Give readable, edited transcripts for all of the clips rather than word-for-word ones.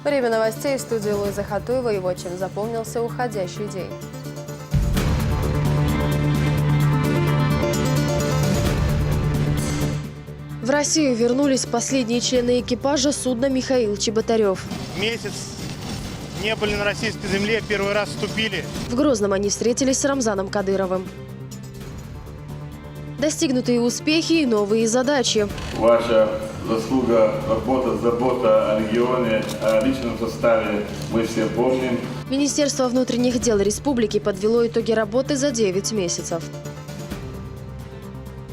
Время новостей в студии Луиза Хатуева. И вот чем запомнился уходящий день. В Россию вернулись последние члены экипажа судна «Михаил Чеботарев». Месяц не были на российской земле, первый раз вступили. В Грозном они встретились с Рамзаном Кадыровым. Достигнутые успехи и новые задачи. Ваша заслуга, работа, забота о регионе, о личном составе мы все помним. Министерство внутренних дел республики подвело итоги работы за 9 месяцев.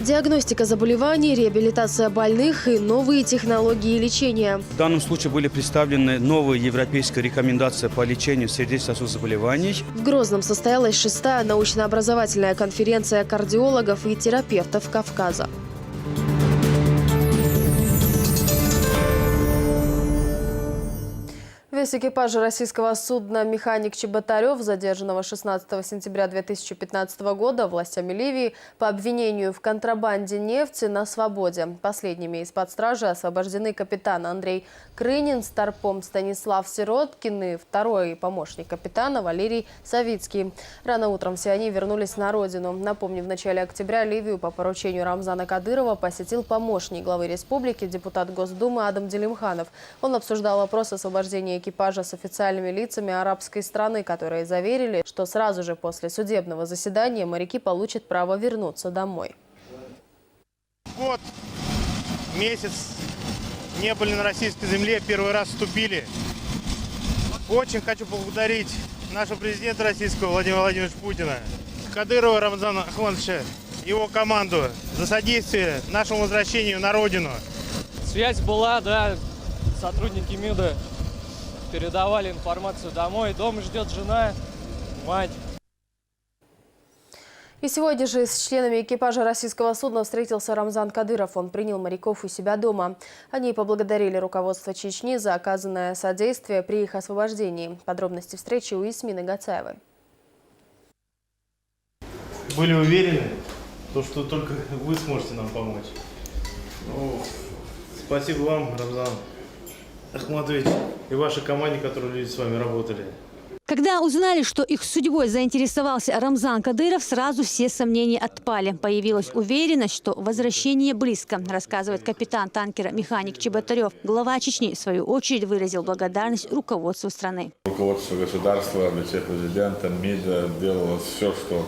Диагностика заболеваний, реабилитация больных и новые технологии лечения. В данном случае были представлены новые европейские рекомендации по лечению сердечно-сосудистых заболеваний. В Грозном состоялась 6-я научно-образовательная конференция кардиологов и терапевтов Кавказа. Весь экипаж российского судна «Механик Чеботарев», задержанного 16 сентября 2015 года властями Ливии по обвинению в контрабанде нефти, на свободе. Последними из-под стражи освобождены капитан Андрей Крынин, старпом Станислав Сироткин и второй помощник капитана Валерий Савицкий. Рано утром все они вернулись на родину. Напомню, в начале октября Ливию по поручению Рамзана Кадырова посетил помощник главы республики, депутат Госдумы Адам Делимханов. Он обсуждал вопрос освобождения экипажа с официальными лицами арабской страны, которые заверили, что сразу же после судебного заседания моряки получат право вернуться домой. Год, месяц не были на российской земле, первый раз вступили. Очень хочу поблагодарить нашего президента российского Владимира Владимировича Путина, Кадырова Рамзана Ахмадовича, его команду за содействие нашему возвращению на родину. Связь была, да, сотрудники МИДа передавали информацию домой. Дома ждет жена, мать. И сегодня же с членами экипажа российского судна встретился Рамзан Кадыров. Он принял моряков у себя дома. Они поблагодарили руководство Чечни за оказанное содействие при их освобождении. Подробности встречи у Исмины Гацаевой. Были уверены, что только вы сможете нам помочь. Спасибо вам, Рамзан Ахмадович, и вашей команде, которые люди с вами работали. Когда узнали, что их судьбой заинтересовался Рамзан Кадыров, сразу все сомнения отпали. Появилась уверенность, что возвращение близко, рассказывает капитан танкера «Механик Чеботарев». Глава Чечни, в свою очередь, выразил благодарность руководству страны. Руководство государства, вице-президента, МИДа делало все, что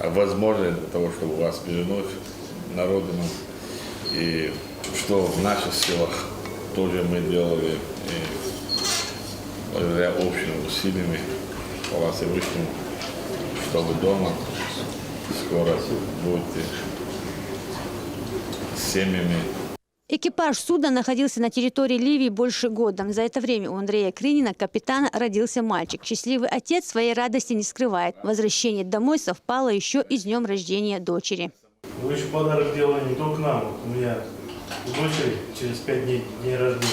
возможно для того, чтобы вас вернуть на родину. И что в наших силах тоже мы делали. Благодаря общим усилиями по Всевышнему, чтобы дома скоро будете с семьями. Экипаж судна находился на территории Ливии больше года. За это время у Андрея Крынина, капитана, родился мальчик. Счастливый отец своей радости не скрывает. Возвращение домой совпало еще и с днем рождения дочери. Вы еще подарок делали не только нам. Вот у меня у дочери через 5 дней день рождения.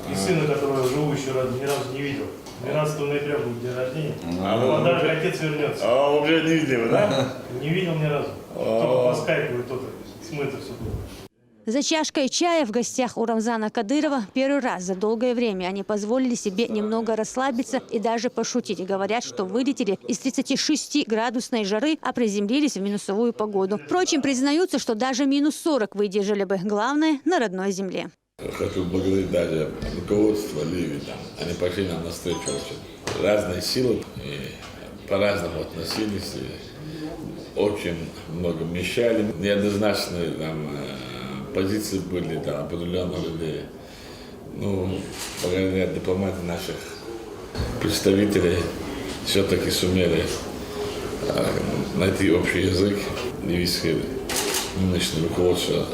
И сына, которого я живу еще ни разу не видел. 12 ноября будет день рождения. Подарок отец вернется. А уже не видел, да? Не видел ни разу. Только по скайпу и только смыто все было. За чашкой чая в гостях у Рамзана Кадырова первый раз за долгое время они позволили себе немного расслабиться и даже пошутить. Говорят, что вылетели из 36-градусной жары, а приземлились в минусовую погоду. Впрочем, признаются, что даже минус 40 выдержали бы. Главное – на родной земле. Хочу благодарить даже руководство Ливии. Они пошли нам навстречу очень. Разные силы и по-разному относились. И очень много мешали. Неоднозначные позиции были определенных людей. Благодаря дипломатии наших представителей все-таки сумели найти общий язык. Ливийское нынешнее руководство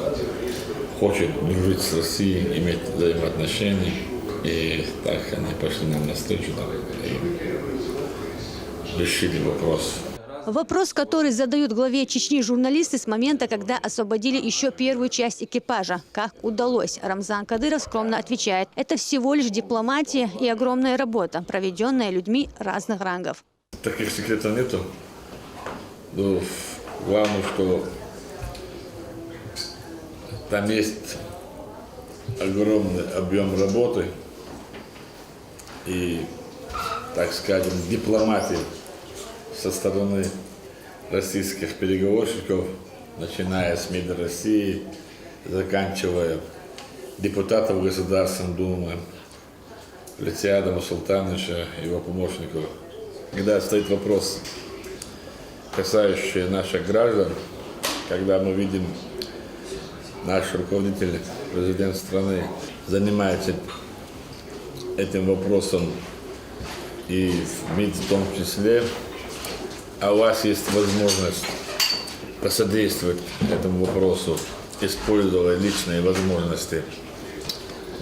хочет дружить с Россией, иметь взаимоотношения. И так они пошли нам навстречу и решили вопрос. Вопрос, который задают главе Чечни журналисты с момента, когда освободили еще первую часть экипажа. Как удалось? Рамзан Кадыров скромно отвечает. Это всего лишь дипломатия и огромная работа, проведенная людьми разных рангов. Таких секретов нету. Главное, что там есть огромный объем работы. и, так скажем, дипломатии со стороны российских переговорщиков, начиная с МИД России, заканчивая депутатов Государственной Думы, в лице Адама Султановича и его помощников. Когда стоит вопрос, касающий наших граждан, когда мы видим, наш руководитель, президент страны, занимается этим вопросом и в МИД в том числе, а у вас есть возможность посодействовать этому вопросу, используя личные возможности.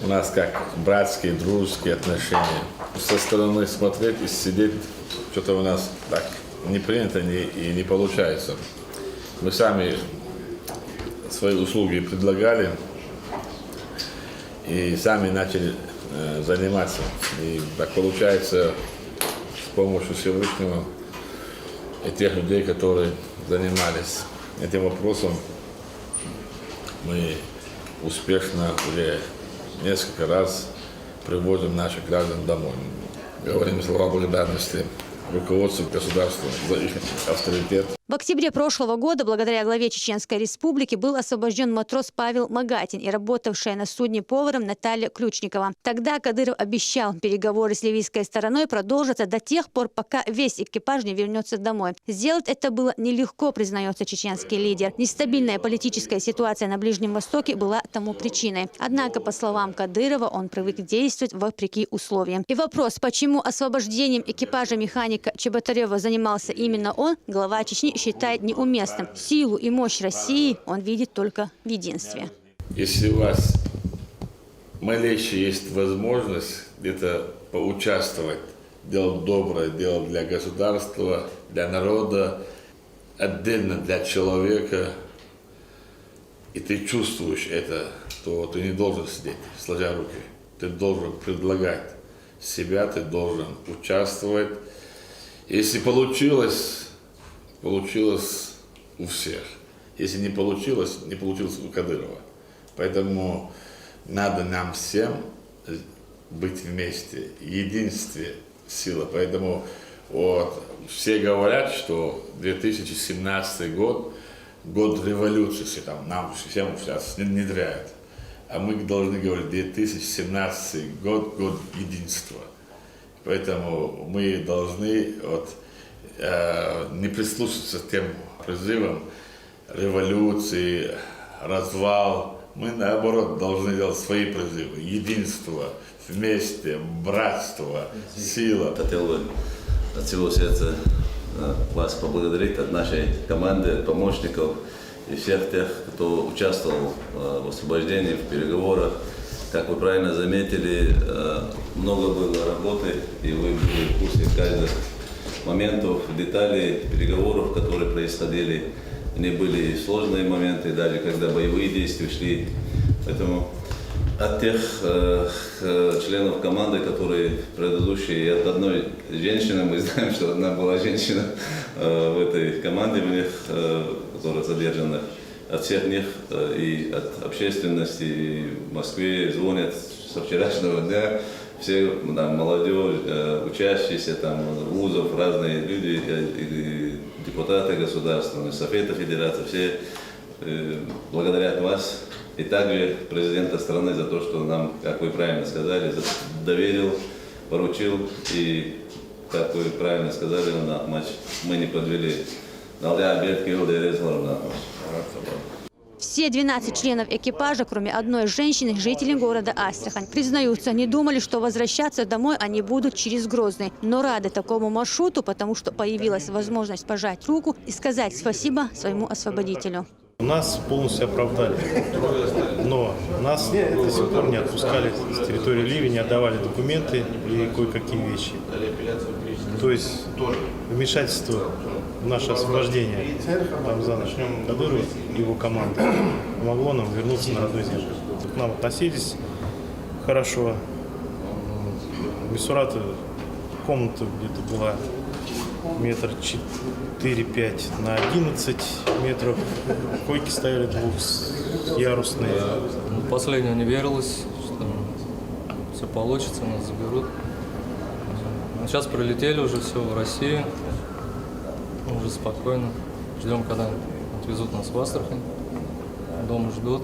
У нас как братские, дружеские отношения. Со стороны смотреть и сидеть, что-то у нас так не принято и не получается. Мы сами свои услуги предлагали и сами начали заниматься. И так получается с помощью Всевышнего и тех людей, которые занимались этим вопросом, мы успешно уже несколько раз привозим наших граждан домой. Говорим слова благодарности руководству государства за их авторитет. В октябре прошлого года, благодаря главе Чеченской Республики, был освобожден матрос Павел Магатин и работавшая на судне поваром Наталья Ключникова. Тогда Кадыров обещал, переговоры с ливийской стороной продолжатся до тех пор, пока весь экипаж не вернется домой. Сделать это было нелегко, признается чеченский лидер. Нестабильная политическая ситуация на Ближнем Востоке была тому причиной. Однако, по словам Кадырова, он привык действовать вопреки условиям. И вопрос, почему освобождением экипажа механика Чеботарева занимался именно он, глава Чечни считает неуместным. Силу и мощь России он видит только в единстве. Если у вас малейшая есть возможность где-то поучаствовать, делать доброе, делать для государства, для народа, отдельно для человека, и ты чувствуешь это, то ты не должен сидеть, сложа руки. Ты должен предлагать себя, ты должен участвовать. Если получилось у всех. Если не получилось у Кадырова. Поэтому надо нам всем быть вместе. Единстве сила. Поэтому вот, все говорят, что 2017 год революции, там, нам всем сейчас внедряют. А мы должны говорить, 2017 год единства. Поэтому мы должны не прислушиваться к тем призывам революции, развал. Мы, наоборот, должны делать свои призывы. Единство, вместе, братство, сила. Хотел бы от всего сердца вас поблагодарить, от нашей команды, от помощников и всех тех, кто участвовал в освобождении, в переговорах. Как вы правильно заметили, много было работы, и вы были в курсе каждых моментов, деталей, переговоров, которые происходили. Они были сложные моменты, даже когда боевые действия шли. Поэтому от тех членов команды, которые предыдущие, и от одной женщины, мы знаем, что одна была женщина в этой команде, у них, которая задержана, от всех них и от общественности и в Москве звонят со вчерашнего дня. Все там, молодежь, учащиеся там, вузов, разные люди, и депутаты государственных, Совета Федерации, все благодарят вас и также президента страны за то, что нам, как вы правильно сказали, доверил, поручил и, как вы правильно сказали, мы не подвели. Все 12 членов экипажа, кроме одной женщины, жители города Астрахань. Признаются, не думали, что возвращаться домой они будут через Грозный. Но рады такому маршруту, потому что появилась возможность пожать руку и сказать спасибо своему освободителю. Нас полностью оправдали, но нас до сих пор не отпускали с территории Ливии, не отдавали документы и кое-какие вещи. То есть вмешательство в наше освобождение Рамзана Кадырова и его команды помогло нам вернуться на родную землю. К нам относились хорошо. В Мисурате комната где-то была метр 4-5 на 11 метров. Койки стояли двухъярусные. Последнее не верилось, что все получится, нас заберут. Сейчас прилетели уже все в Россию. Уже спокойно. Ждем, когда отвезут нас в Астрахань. Дома ждут.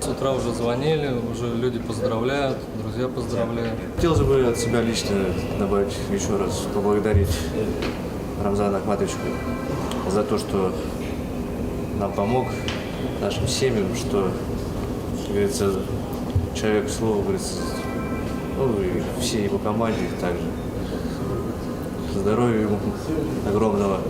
С утра уже звонили, уже люди поздравляют, друзья поздравляют. Хотелось бы от себя лично добавить еще раз поблагодарить Рамзана Ахматовича за то, что нам помог, нашим семьям, что, как говорится, человек слово, говорится, ну и всей его команде также. Здоровья ему огромного.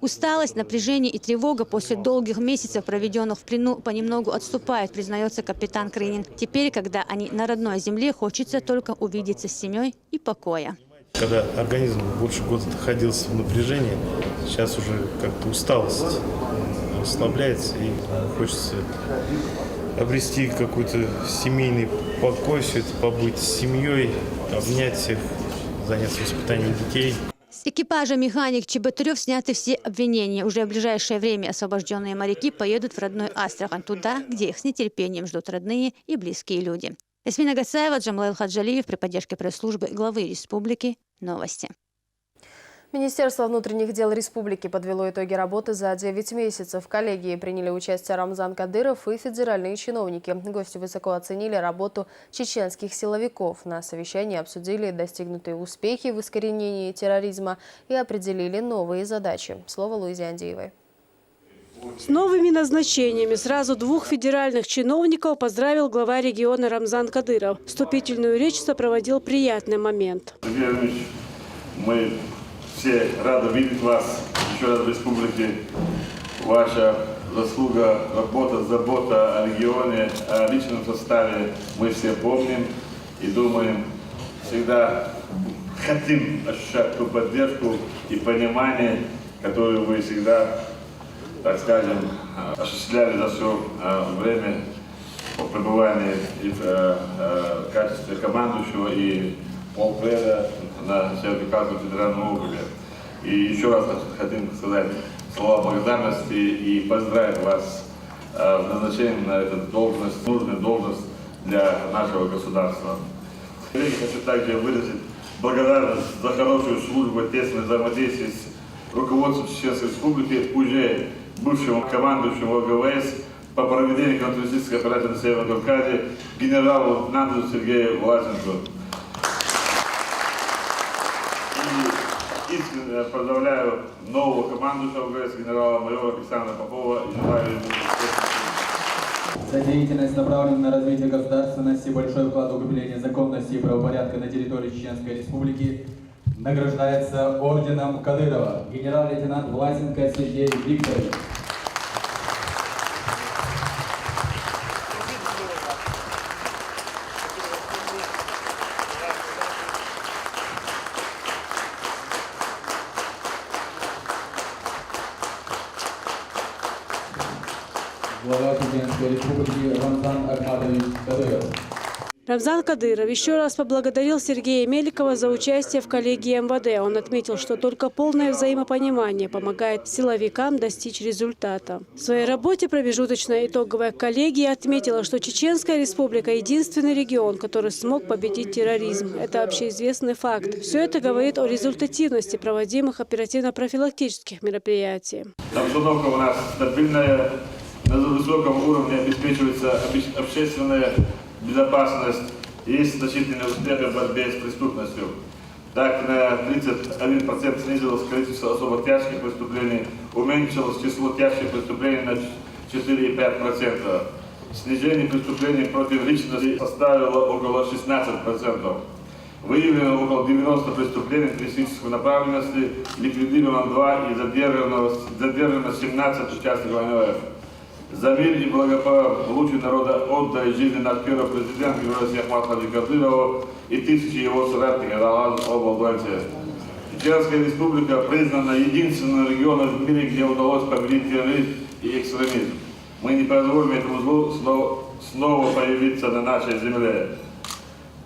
Усталость, напряжение и тревога после долгих месяцев, проведенных в плену, понемногу отступает, признается капитан Крынин. Теперь, когда они на родной земле, хочется только увидеться с семьей и покоя. Когда организм больше года находился в напряжении, сейчас уже как-то усталость расслабляется и хочется обрести какой-то семейный покой, все это побыть с семьей, обнять всех, заняться воспитанием детей. С экипажа механик Чеботарев сняты все обвинения. Уже в ближайшее время освобожденные моряки поедут в родной Астрахань, туда, где их с нетерпением ждут родные и близкие люди. Ясмина Гацаева, Джамлаил Хаджалиев при поддержке пресс-службы главы республики. Новости. Министерство внутренних дел республики подвело итоги работы за 9 месяцев. В коллегии приняли участие Рамзан Кадыров и федеральные чиновники. Гости высоко оценили работу чеченских силовиков. На совещании обсудили достигнутые успехи в искоренении терроризма и определили новые задачи. Слово Луизе Андеевой. С новыми назначениями сразу 2 федеральных чиновников поздравил глава региона Рамзан Кадыров. Вступительную речь сопроводил приятный момент. Сергей Ильич, мы все рады видеть вас еще раз в республике. Ваша заслуга, работа, забота о регионе, о личном составе мы все помним и думаем, всегда хотим ощущать ту поддержку и понимание, которую вы всегда, так скажем, осуществляли за все время пребывания и в качестве командующего и полпреда на Северо-Кавказском федеральном округе. И еще раз хотим сказать слова благодарности и поздравить вас с назначением на эту должность, нужную должность для нашего государства. Хочу также выразить благодарность за хорошую службу, тесное взаимодействие с руководством Чеченской Республики, уже бывшему командующему ОГВС по проведению контртеррористической операции на Северном Кавказе генералу Нандеру Сергею Власенко. И искренне поздравляю нового командующего ОГВС генерала-майора Александра Попова и желаю ему успехов. За деятельность, направленную на развитие государственности, большой вклад в укрепление законности и правопорядка на территории Чеченской Республики награждается орденом Кадырова генерал-лейтенант Власенко Сергей Викторович. Глава Чеченской Республики Рамзан Ахматович Кадыров. Рамзан Кадыров еще раз поблагодарил Сергея Меликова за участие в коллегии МВД. Он отметил, что только полное взаимопонимание помогает силовикам достичь результата. В своей работе промежуточная итоговая коллегия отметила, что Чеченская Республика – единственный регион, который смог победить терроризм. Это общеизвестный факт. Все это говорит о результативности проводимых оперативно-профилактических мероприятий. Обстановка у нас стабильная, на высоком уровне обеспечивается общественная безопасность, есть значительные успехи в борьбе с преступностью. Так, на 31% снизилось количество особо тяжких преступлений, уменьшилось число тяжких преступлений на 4,5%. Снижение преступлений против личности составило около 16%. Выявлено около 90 преступлений террористической направленности, ликвидировано 2 и задержано 17 участников НЛФ. За мир и благополучие народа отдали жизни наш первый президент России Ахмат Хаджи Кадырова и тысячи его соратников области. Чеченская Республика признана единственным регионом в мире, где удалось победить терроризм и экстремизм. Мы не позволим этому злу снова появиться на нашей земле.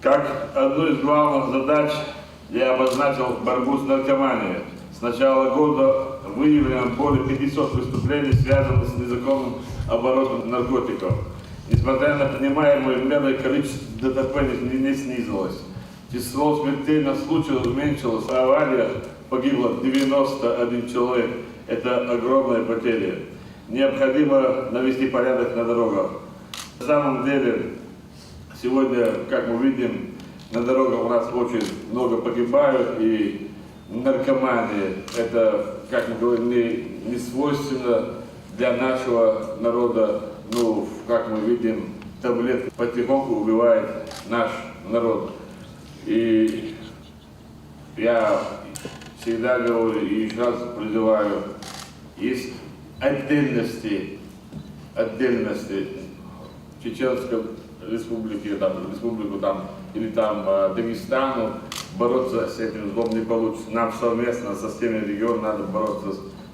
Как одну из главных задач я обозначил борьбу с наркоманией. С начала года выявлено более 500 преступлений, связанных с незаконным оборотом наркотиков. Несмотря на принимаемые меры, количество ДТП не снизилось. Число смертельных случаев уменьшилось, в авариях погибло 91 человек. Это огромная потеря. Необходимо навести порядок на дорогах. На самом деле, сегодня, как мы видим, на дорогах у нас очень много погибают, и наркомания, это, как мы говорим, не свойственно для нашего народа. Ну, как мы видим, таблетки потихоньку убивает наш народ. И я всегда говорю и еще раз призываю, есть отдельности Чеченской республики, республику или Дагестану, бороться с этим злом не получится. Нам совместно со всеми регионами надо бороться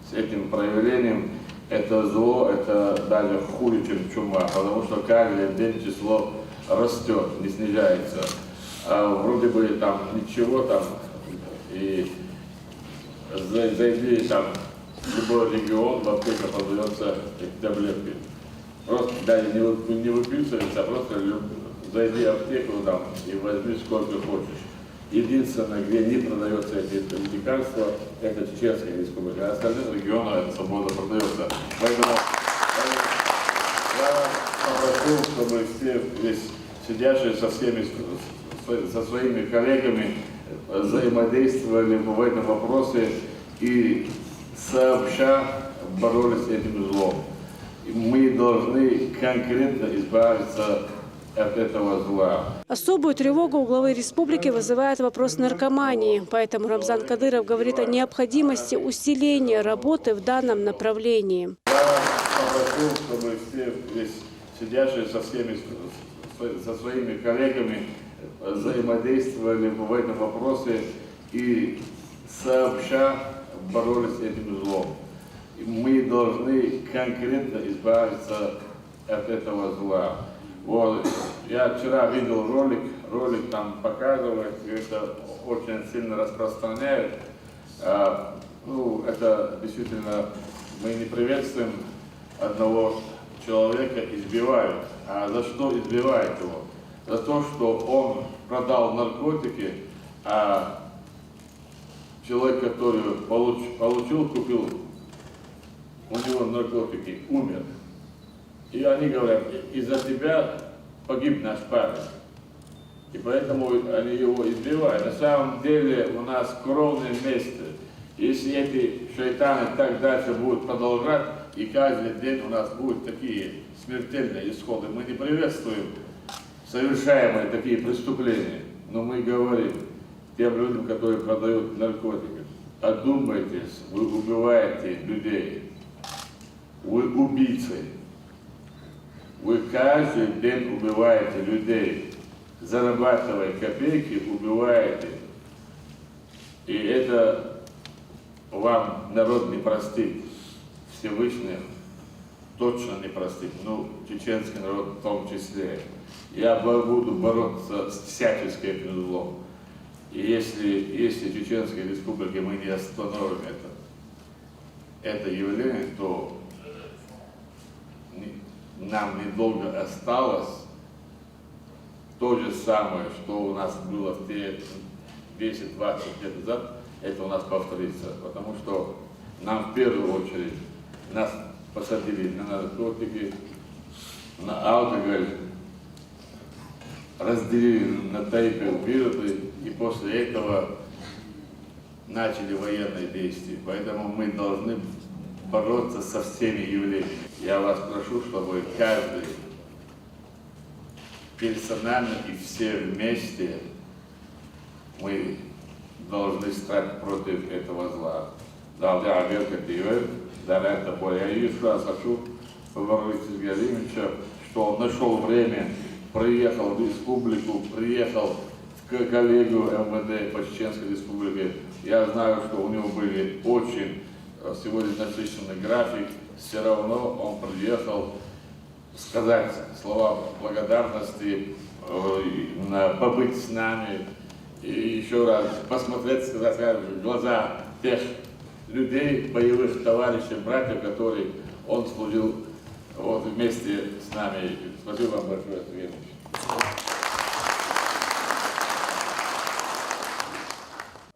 с этим проявлением. Это зло, это даже хуже, чем чума, потому что каждый день число растет, не снижается. А вроде бы там ничего там, и зайди там в любой регион, в аптеке продается эти таблетки. Просто даже не выписывается, а просто зайди в аптеку там и возьми сколько хочешь. Единственное, где не продается эти лекарства, это Чеченская республика, а остальных регионах это свободно продается. Поэтому я попрошу, чтобы все здесь сидящие со своими коллегами взаимодействовали в этом вопросе и сообща боролись с этим злом. Мы должны конкретно избавиться от этого зла. Особую тревогу у главы республики вызывает вопрос наркомании. Поэтому Рамзан Кадыров говорит о необходимости усиления работы в данном направлении. Я попрошу, чтобы все здесь сидящие со своими коллегами взаимодействовали в этом вопросе и сообща боролись с этим злом. Мы должны конкретно избавиться от этого зла. Вот. Я вчера видел ролик там показывает, это очень сильно распространяют. Ну, это действительно, мы не приветствуем одного человека, избивают. А за что избивают его? За то, что он продал наркотики, а человек, который получил, купил у него наркотики, умер. И они говорят, из-за тебя погиб наш парень. И поэтому они его избивают. На самом деле у нас кровное место. Если эти шайтаны так дальше будут продолжать, и каждый день у нас будут такие смертельные исходы, мы не приветствуем совершаемые такие преступления. Но мы говорим тем людям, которые продают наркотики, одумайтесь, вы убиваете людей, вы убийцы. Вы каждый день убиваете людей, зарабатывая копейки, убиваете. И это вам народ не простит, Всевышний точно не простит, ну, чеченский народ в том числе. Я буду бороться с всяческим этим злом. И если в Чеченской республике мы не остановим это явление, то нам недолго осталось то же самое, что у нас было в те 10-20 лет назад, это у нас повторится. Потому что нам в первую очередь нас посадили на наркотики, на алкоголь, разделили на тайпы убийцы, и после этого начали военные действия. Поэтому мы должны бороться со всеми явлениями. Я вас прошу, чтобы каждый персонально и все вместе мы должны стать против этого зла. Я еще раз хочу поговорить с Галимовичем, что он нашел время, приехал в республику, приехал к коллегу МВД по Чеченской республике. Я знаю, что у него были очень сегодня насыщенный график, все равно он приехал сказать слова благодарности, побыть с нами и еще раз посмотреть, сказать в глаза тех людей, боевых товарищей, братьев, которые он служил вот, вместе с нами. Спасибо вам большое, Сергей Ильич.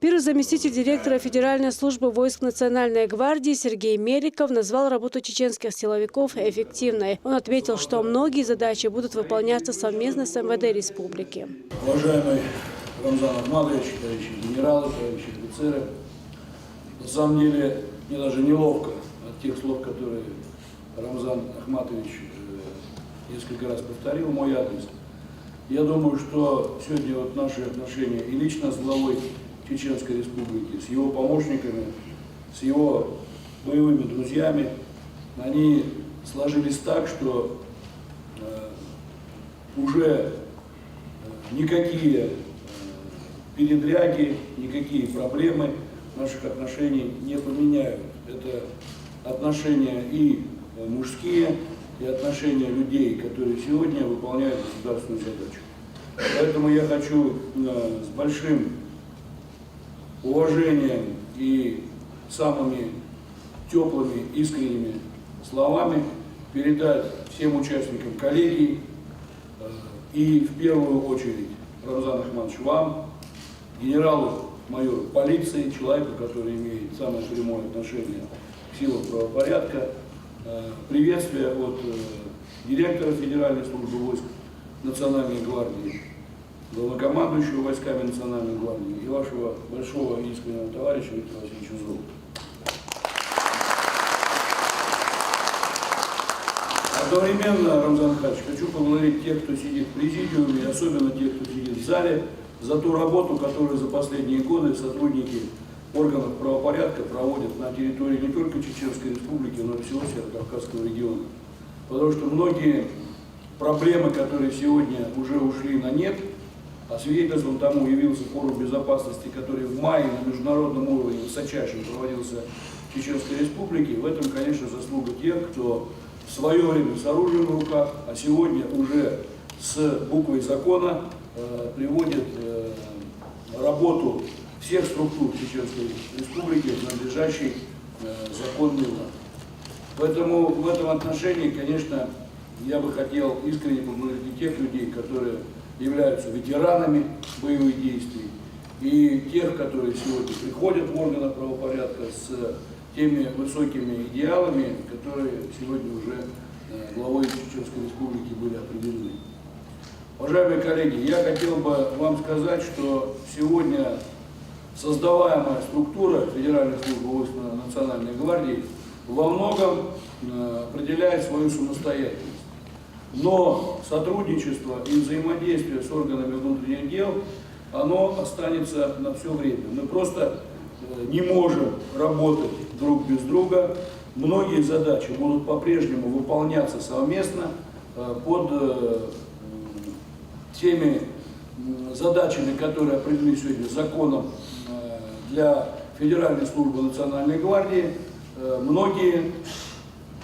Первый заместитель директора Федеральной службы войск Национальной гвардии Сергей Меликов назвал работу чеченских силовиков эффективной. Он отметил, что многие задачи будут выполняться совместно с МВД республики. Уважаемый Рамзан Ахматович, товарищи генералы, товарищи офицеры, на самом деле мне даже неловко от тех слов, которые Рамзан Ахматович несколько раз повторил мой адрес. Я думаю, что сегодня вот наши отношения и лично с главой Чеченской Республики, с его помощниками, с его боевыми друзьями, они сложились так, что уже никакие передряги, никакие проблемы наших отношений не поменяют. Это отношения и мужские, и отношения людей, которые сегодня выполняют государственную задачу. Поэтому я хочу с большим уважением и самыми теплыми, искренними словами передать всем участникам коллегии и в первую очередь Рамзан Ахматович вам, генералу-майору полиции, человеку, который имеет самое прямое отношение к силам правопорядка, приветствие от директора Федеральной службы войск Национальной гвардии, главнокомандующего войсками Национальной гвардии и вашего большого и искреннего товарища Виктора Васильевича Золотова. Одновременно, Рамзан Ахматович, хочу поблагодарить тех, кто сидит в президиуме, и особенно тех, кто сидит в зале, за ту работу, которую за последние годы сотрудники органов правопорядка проводят на территории не только Чеченской Республики, но и всего Северокавказского региона. Потому что многие проблемы, которые сегодня уже ушли на нет, а свидетельством тому явился форум безопасности, который в мае на международном уровне высочайшем проводился в Чеченской Республике. В этом, конечно, заслуга тех, кто в свое время с оружием в руках, а сегодня уже с буквой закона приводит работу всех структур Чеченской Республики в надлежащий законный лад. Поэтому в этом отношении, конечно, я бы хотел искренне поблагодарить тех людей, которые являются ветеранами боевых действий, и тех, которые сегодня приходят в органы правопорядка с теми высокими идеалами, которые сегодня уже главой Чеченской Республики были определены. Уважаемые коллеги, я хотел бы вам сказать, что сегодня создаваемая структура Федеральной службы войск Национальной гвардии во многом определяет свою самостоятельность. Но сотрудничество и взаимодействие с органами внутренних дел, оно останется на все время. Мы просто не можем работать друг без друга. Многие задачи будут по-прежнему выполняться совместно под теми задачами, которые определены сегодня законом для Федеральной службы Национальной гвардии. Многие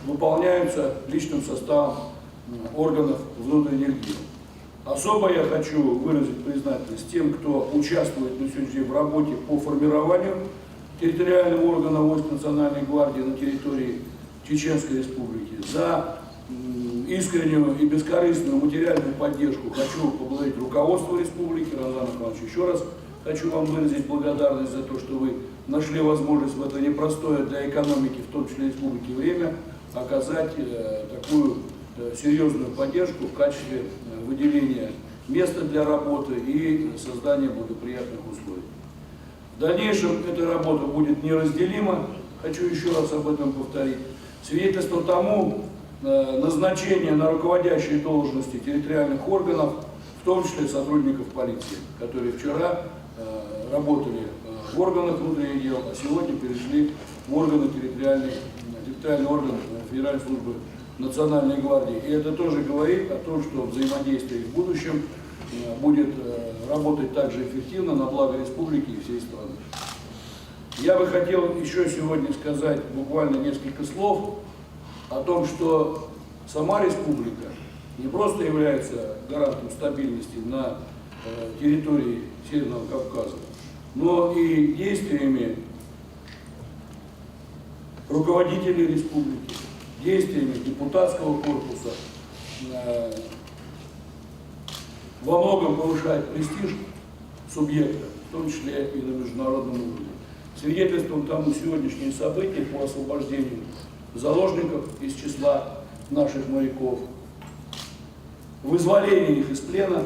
выполняются личным составом органов внутренних дел. Особо я хочу выразить признательность тем, кто участвует на сегодняшний день в работе по формированию территориального органа войск Национальной гвардии на территории Чеченской Республики. За искреннюю и бескорыстную материальную поддержку хочу поблагодарить руководство республики. Рамзан Ахматович, еще раз хочу вам выразить благодарность за то, что вы нашли возможность в это непростое для экономики, в том числе республики, время оказать такую серьезную поддержку в качестве выделения места для работы и создания благоприятных условий. В дальнейшем эта работа будет неразделима, хочу еще раз об этом повторить. Свидетельством тому назначение на руководящие должности территориальных органов, в том числе сотрудников полиции, которые вчера работали в органах внутренних дел, а сегодня перешли в органы территориальные органы Федеральной службы Национальной гвардии. И это тоже говорит о том, что взаимодействие в будущем будет работать также эффективно на благо республики и всей страны. Я бы хотел еще сегодня сказать буквально несколько слов о том, что сама республика не просто является гарантом стабильности на территории Северного Кавказа, но и действиями руководителей республики, действиями депутатского корпуса во многом повышает престиж субъекта, в том числе и на международном уровне. Свидетельством тому сегодняшние события по освобождению заложников из числа наших моряков, вызволение их из плена,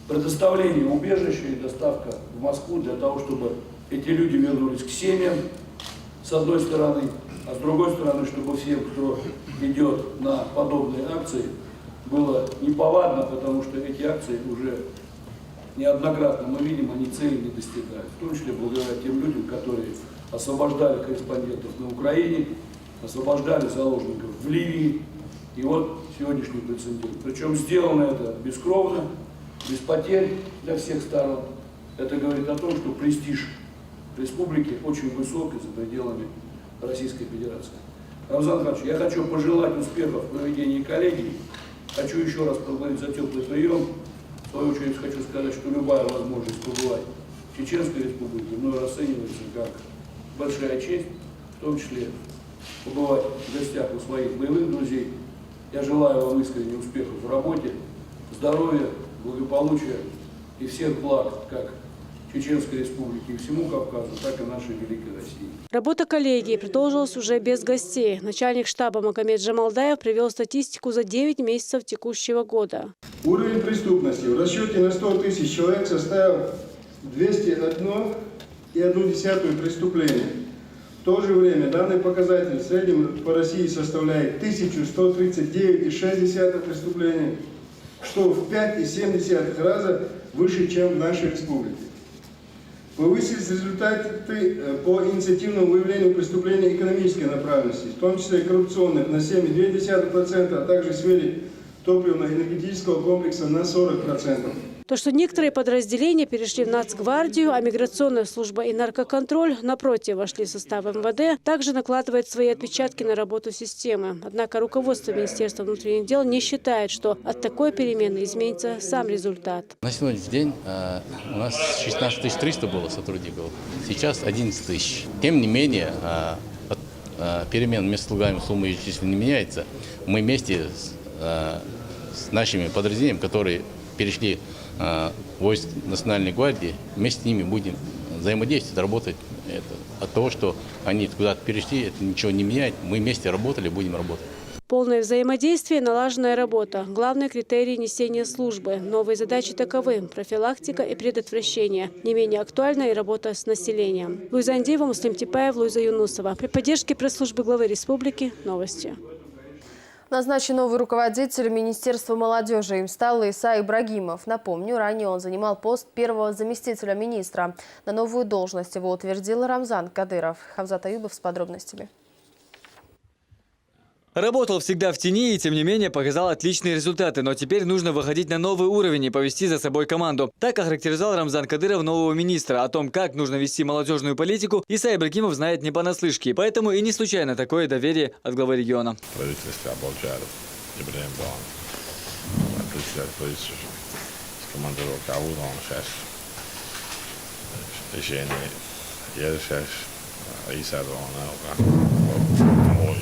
предоставление убежища и доставка в Москву для того, чтобы эти люди вернулись к семьям, с одной стороны, а с другой стороны, чтобы всем, кто идет на подобные акции, было неповадно, потому что эти акции уже неоднократно, мы видим, они цели не достигают. В том числе благодаря тем людям, которые освобождали корреспондентов на Украине, освобождали заложников в Ливии. И вот сегодняшний прецедент. Причем сделано это бескровно, без потерь для всех сторон. Это говорит о том, что престиж республики очень высок и за пределами Российской Федерации. Рамзан Хачевич, я хочу пожелать успехов в проведении коллегии. Хочу еще раз поблагодарить за теплый прием. В свою очередь хочу сказать, что любая возможность побывать в Чеченской Республике мной расценивается как большая честь, в том числе побывать в гостях у своих боевых друзей. Я желаю вам искренне успехов в работе, здоровья, благополучия и всех благ, как Чеченской Республики и всему Кавказу, так и нашей великой России. Работа коллегии продолжилась уже без гостей. Начальник штаба Магомед Джамалдаев привел статистику за 9 месяцев текущего года. Уровень преступности в расчете на 100 тысяч человек составил 201,1 преступления. В то же время данный показатель в среднем по России составляет 1139,6 преступления, что в 5,7 раза выше, чем в нашей республике. Повысились результаты по инициативному выявлению преступлений экономической направленности, в том числе коррупционных на 7,2%, а также в сфере топливно-энергетического комплекса на 40%. То, что некоторые подразделения перешли в Нацгвардию, а миграционная служба и наркоконтроль, напротив, вошли в состав МВД, также накладывает свои отпечатки на работу системы. Однако руководство Министерства внутренних дел не считает, что от такой перемены изменится сам результат. На сегодняшний день у нас 16 300 было сотрудников, сейчас 11 тысяч. Тем не менее, перемен между слугами суммы естественно не меняется. Мы вместе с нашими подразделениями, которые перешли войск Национальной гвардии, вместе с ними будем взаимодействовать, работать. От того, что они куда-то перешли, это ничего не меняет. Мы вместе работали, будем работать. Полное взаимодействие, налаженная работа. Главные критерии несения службы. Новые задачи таковы – профилактика и предотвращение. Не менее актуальна и работа с населением. Луиза Андеева, Муслим Типаев, Луиза Юнусова. При поддержке пресс-службы главы республики. Новости. Назначен новый руководитель Министерства молодежи. Им стал Иса Ибрагимов. Напомню, ранее он занимал пост первого заместителя министра. На новую должность его утвердил Рамзан Кадыров. Хамзат Аюбов с подробностями. Работал всегда в тени и, тем не менее, показал отличные результаты. Но теперь нужно выходить на новый уровень и повести за собой команду. Так охарактеризовал Рамзан Кадыров нового министра. О том, как нужно вести молодежную политику, Иса Ибрагимов знает не понаслышке. Поэтому и не случайно такое доверие от главы региона. Правительство оболчало Ибрагим Баан. Правительство скомандировал кого-то, он сейчас решение. Я сейчас Иса Баана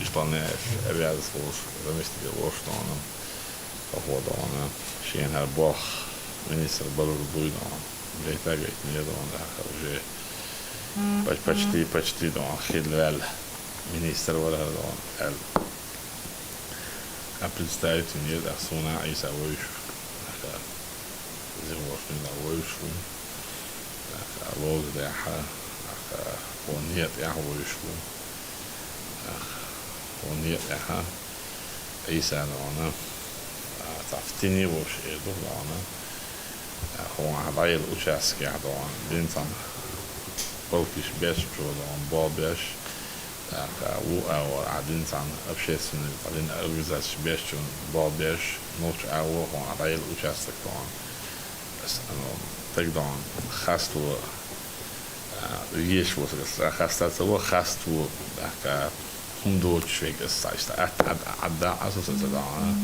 исполняет обязанности заместителя Вашингтона, походу, он Шейнхар Бог, министр Балур Буйдон, для этого нет, он уже почти, он Хидвель, министр Варадон, а представитель нет, а Суна Иса Войш, Зимошный Войш, а Лоз Деха, он нет, я Войш. Он нет, Иса Дона, в тени вообще Дона, он отдает участки, он бинтан, полкиш беш, он болбеш, один там общественный, один организация беш, он болбеш, ночь он отдает участок, он тогда он хасту, есть вот хасту, хасту, до человека стачта, отда асоциация дона,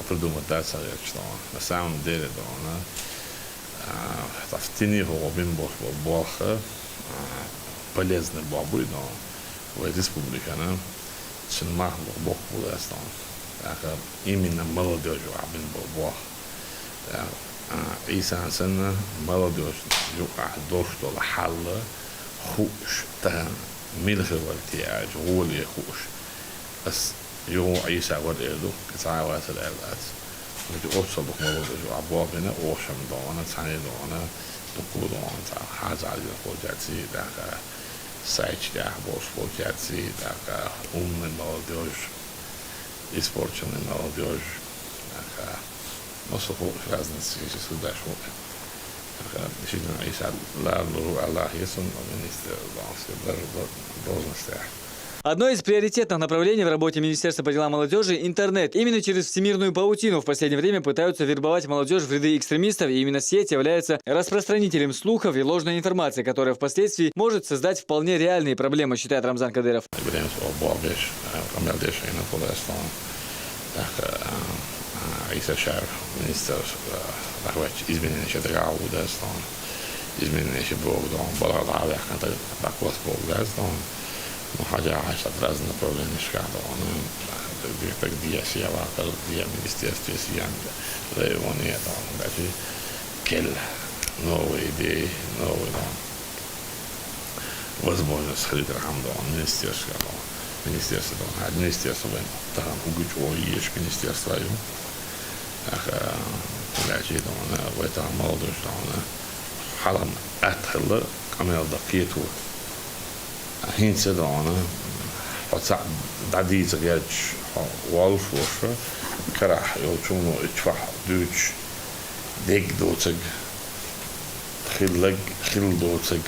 придумать дать что на самом деле дона, в тени его бин бог полезный бабу, но в республике, чем мах бог будет именно молодежь, бин бог, إنسان молодежь يقع دوشت ولا حل خوش تهم ملخ والتياج غولي خوش بس يو عيسى وديدو كتعاوات الألات ودي أوصل بك молодежь عبابنا أوشم دوانا تاني دوانا تقول دوانا تاع حاجة على الفوجاتي داك سايتش داك بوش فوجاتي داك молодежь испорченный молодежь داك نصفه разные связи сюда шел. Действительно, если Аллах есть, он министр должности. Одно из приоритетных направлений в работе Министерства по делам молодежи – интернет. Именно через всемирную паутину в последнее время пытаются вербовать молодежь в ряды экстремистов, и именно сеть является распространителем слухов и ложной информации, которая впоследствии может создать вполне реальные проблемы, считает Рамзан Кадыров. Isa Šarf, minister rahvač izmjeniše državu deston, izmjeniše Bog dom, baladavja, kada tako Bog deston, no hađa ašta razne problemiška dom, tak gdje sjeva, kada gdje ministerstvo je svijan, da je on je dom, znači, kel, nove ideje, nove dom, возможность сходить рахам дом, министерство дом, министерство там угуч оиеш министерство ю. لاجي دونا ويتا молодежь دونا حرام أدخل كامل دقيقة هين دونا فتح داديز جاج والش وش كراح يوتشونو اتفح دوتش ديك دوتسج خل دوتسج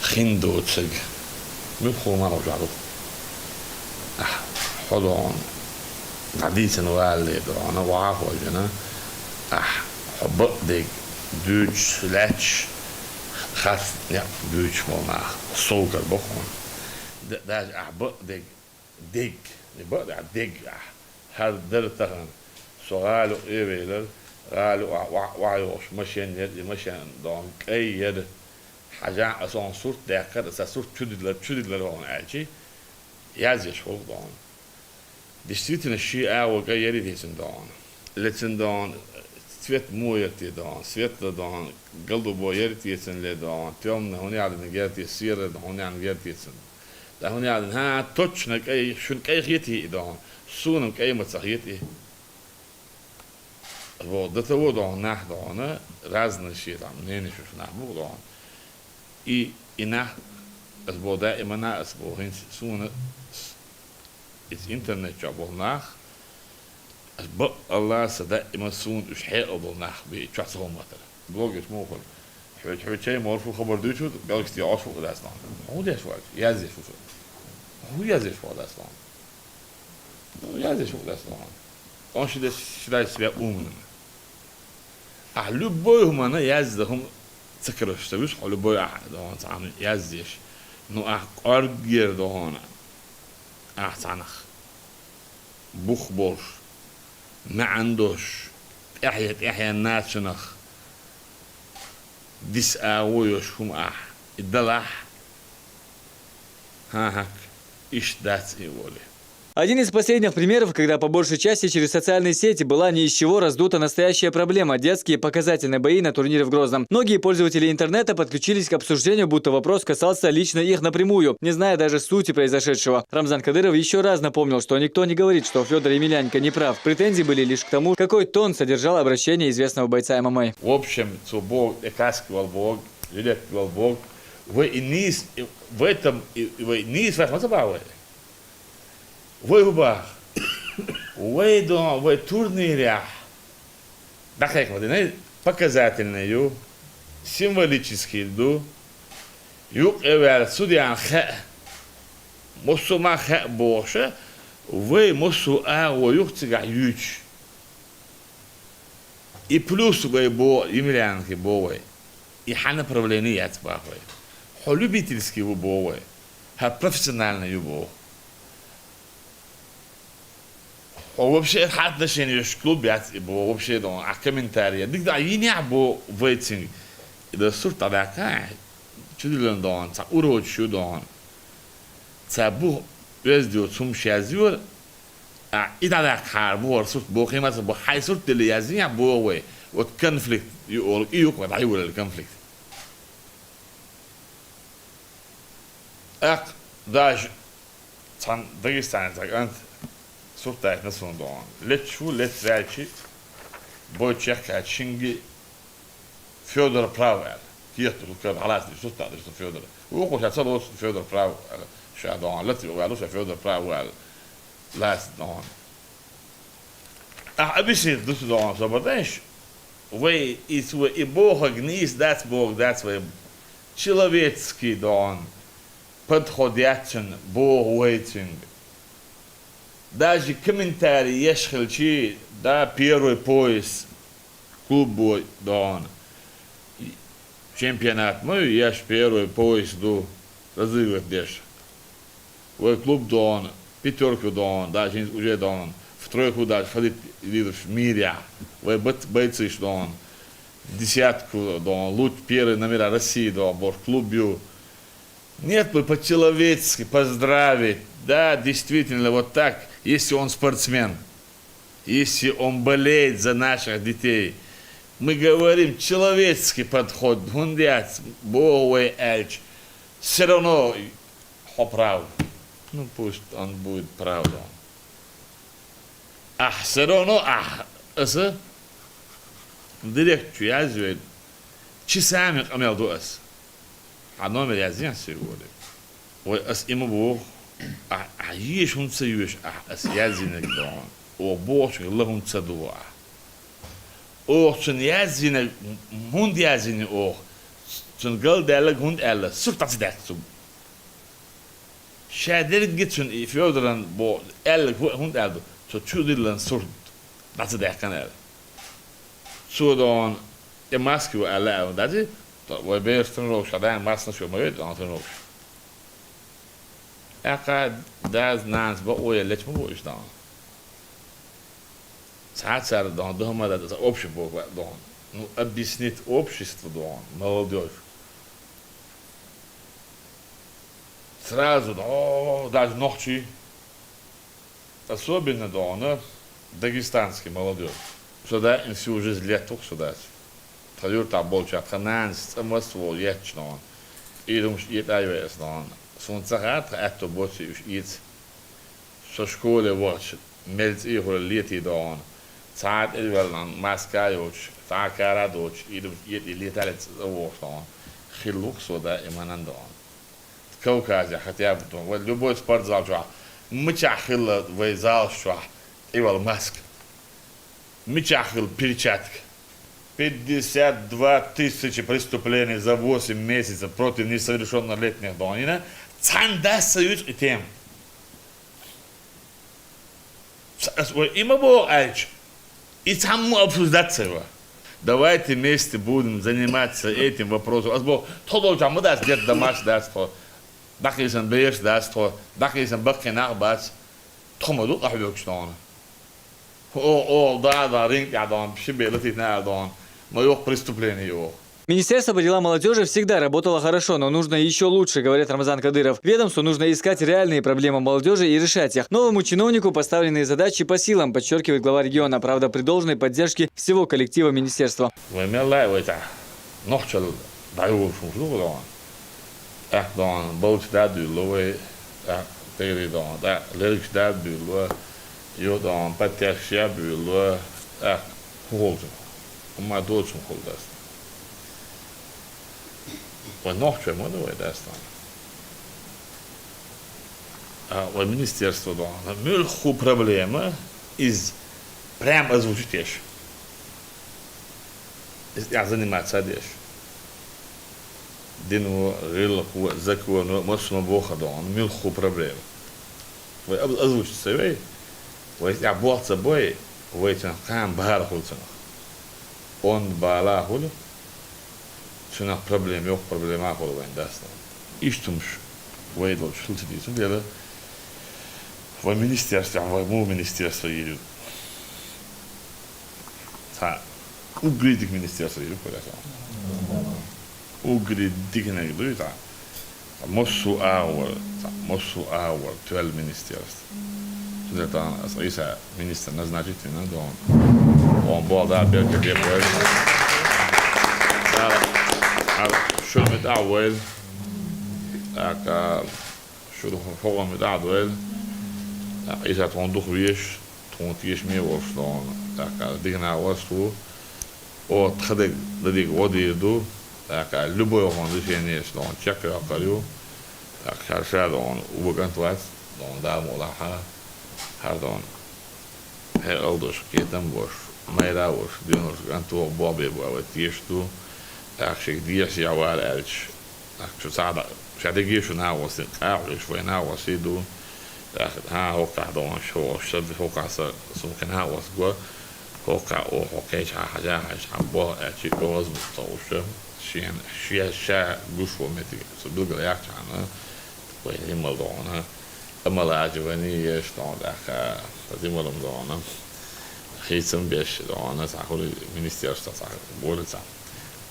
خين دوتسج مبخو ما رجعوا حضون عديد نوالي أنا وعاق وجنا حب ديك دوتش لاتش خاف يا دوتش مالنا سوكر بخون ده حب ديك يبقى ديك هذا درتهم سؤال إيريلر قالوا وعيوش مشين دون أي يد حاجة أصلا صورت دقة أصلا تشدد هون أجي يازيش فوق دون Действительно, шиа гайери десен дан. Лецен дан, цвет моерти дан, светло дан, голубой ерти ле дан, темно, он яден герти, серый, он яден герти. Да он яден, точно, кай, шун кай герти дан, сунем кай мацахети. Вот, до того дан, нах дан, разные ши там, не ничего нах был дан. И нах, сбода, и мана, сбода, сунем, الانترنت جابولناخ بق الله صدق مسون ايش حيقبلناخ بتشحصهم مثلا بلوجت موفر حبيت شيء مورفو خبر دوتو جالكسي عاشو ده اصلا هو ده شوال يازي شو هو يازي شو ده اصلا يازي شو ده اصلا اونش ده شراي سبيا اومن احلو بوهم انا يازدهم تكرش تبيش حلو بوي احد ده تعمل يازيش نو ارجير ده هنا أحسنخ بوخ بوش ما عندوش إحيا الناس شنخ ديس آويوش هم الدلح هاك إيش دات إيولي. Один из последних примеров, когда по большей части через социальные сети была ни из чего раздута настоящая проблема – детские показательные бои на турнире в Грозном. Многие пользователи интернета подключились к обсуждению, будто вопрос касался лично их напрямую, не зная даже сути произошедшего. Рамзан Кадыров еще раз напомнил, что никто не говорит, что Федор Емельяненко не прав. Претензии были лишь к тому, какой тон содержал обращение известного бойца ММА. В общем, Выбах, в турнирах, показательные, символические, юг эвер судьян хэ, мусума хэ боше, вы мусу юг цыга юч. И плюс вы бо емельянки бовой, и хана направление отбахой, любительский бовой, профессиональный бовой. вообще отношения в клубе вообще а комментарии дик они або вейтинг это сур табака чудилен дон ца урочу дон ца бу бездио сум шазюр и да кар бор сур бо қимат бо хай сур телеязия бо ве Вот конфликт, и вот конфликт. Ах, даже там Дагестан, так ант суртает на сундон. Лечу, лечачи, бойчак, чинги, Федор Правер. Киету, как халас, что так, что Федор. وقوش هتصل فيودر براو شادون لتي وقالوش فيودر براو قال لاست دون أبيشي دوس دون زبردش وي إسوا إبوه гнис дать Бог дать свой человеческий дон подходящий Бог вейтинг даже комментарий ешхельчи да первый пояс клубу дон чемпионат мы я первый пояс до разыгрывать дешь. В клуб дон, пятерку дон, даже уже дон, в тройку даже ходит лидер в мире. В бойцы дон, десятку дон, лучше первые номера России дон, в клубе. Нет бы по-человечески поздравить, да, действительно вот так, если он спортсмен, если он болеет за наших детей. Мы говорим человеческий подход, гундяц, Богой эльч, все равно прав. Ну пусть он будет правда. А все равно, директор yazıyor, часами амел дуас. А номер yazıyor сегодня. Ой, ему Бог, есть он союз, yazıyor ne o Бог, Allah'ın sadua. Oğuz'un yazını, hund yazını oğuz. Çünkü gel derler hund eller, sırf tatlı dersin. Şehirlerin gitsin, Fyodor'un bu eller hund eldi. Så çudillen sırf tatlı derken eller. Sådan, Moskva eller eller dedi. Ve bir sürü roşadan masna şu muydu, antren roş. Aka daz nans bu oyleşme bu işte. Сацар дон, дома это общий Бог дон. Ну, объяснить обществу дон, молодежь. Сразу, даже ночи. Особенно дон, дагестанский молодежь. Сюда им всю жизнь леток сюда. Траюр там больше, хананс, самосвол, ечь дон. И думаешь, и это дон. Солнцахат, это больше и со школы вот, мельц их лети дон. Saat elvelnan maskajos, tákáradós, lételet óvson, хиллук сода иманандон. Кауказия, хотя бы, вот любой спортзал, что мычахил вязал, что ивал маск. Мычахил перчатка. 52 тысячи преступлений за 8 месяцев против несовершеннолетних донина. Цанда союз и тем. Има был альч. И самому обсуждать его. Давайте вместе будем заниматься этим вопросом. Азбо, todo camı da get damaş ders for. Dakisen beş ders for. Dakisen bakkenar bas. Tomadı kahve kuştan. O da ring adam bir şey belirtip ne adam. Но yok преступления yok. Министерство по делам молодежи всегда работало хорошо, но нужно еще лучше, говорит Рамзан Кадыров. Ведомству нужно искать реальные проблемы молодежи и решать их. Новому чиновнику поставленные задачи по силам, подчеркивает глава региона, правда, при должной поддержке всего коллектива министерства. Ночью мы давай даст. В министерство да. Мюльху проблема из прям озвучить. Я заниматься одежь. Дину рилху закону машину Бога да. Мюльху проблема. Вы озвучить себе. Вы я бог собой. Вы этим кам бархулцем. Он балахул. Şuna problem yok, problema koymayın dersen. İştümüş, vaydı o şultu diyorsun diye de vay ministerstvo, vay mu ministerstvo yiyor. Ta, ugridik ministerstvo yiyor böyle sana. Ugridik ne gidiyor ta. Mosu ağır, tüel ministerstvo. Şimdi ta, isa minister назначительно, да он. van båda björkar på. Şunu mit awel. Aka şunu falan mit awel. Is het gewoon doorgeweest. Gewoon het meer was dan. Aka dingen was toe. O tgedek dat ik wat die doe. Aka любое van движение dan checken akariu. Aka şer dan ubekant was. Dan daar moet haar dan her elders keten was. Meira was. Die nog aan toe Bobby was eerst toe. Eigenlijk dias jaar waren erg. Ik zou já de guia na was in carros foi na was do hoka don show sabe hoka so kan ha was go hoka o hoka já bo ati was so she gus for me so do ga yak na foi himal dona amala jovani estão da fazemos dona hisam besh dona sa hol ministério está bolsa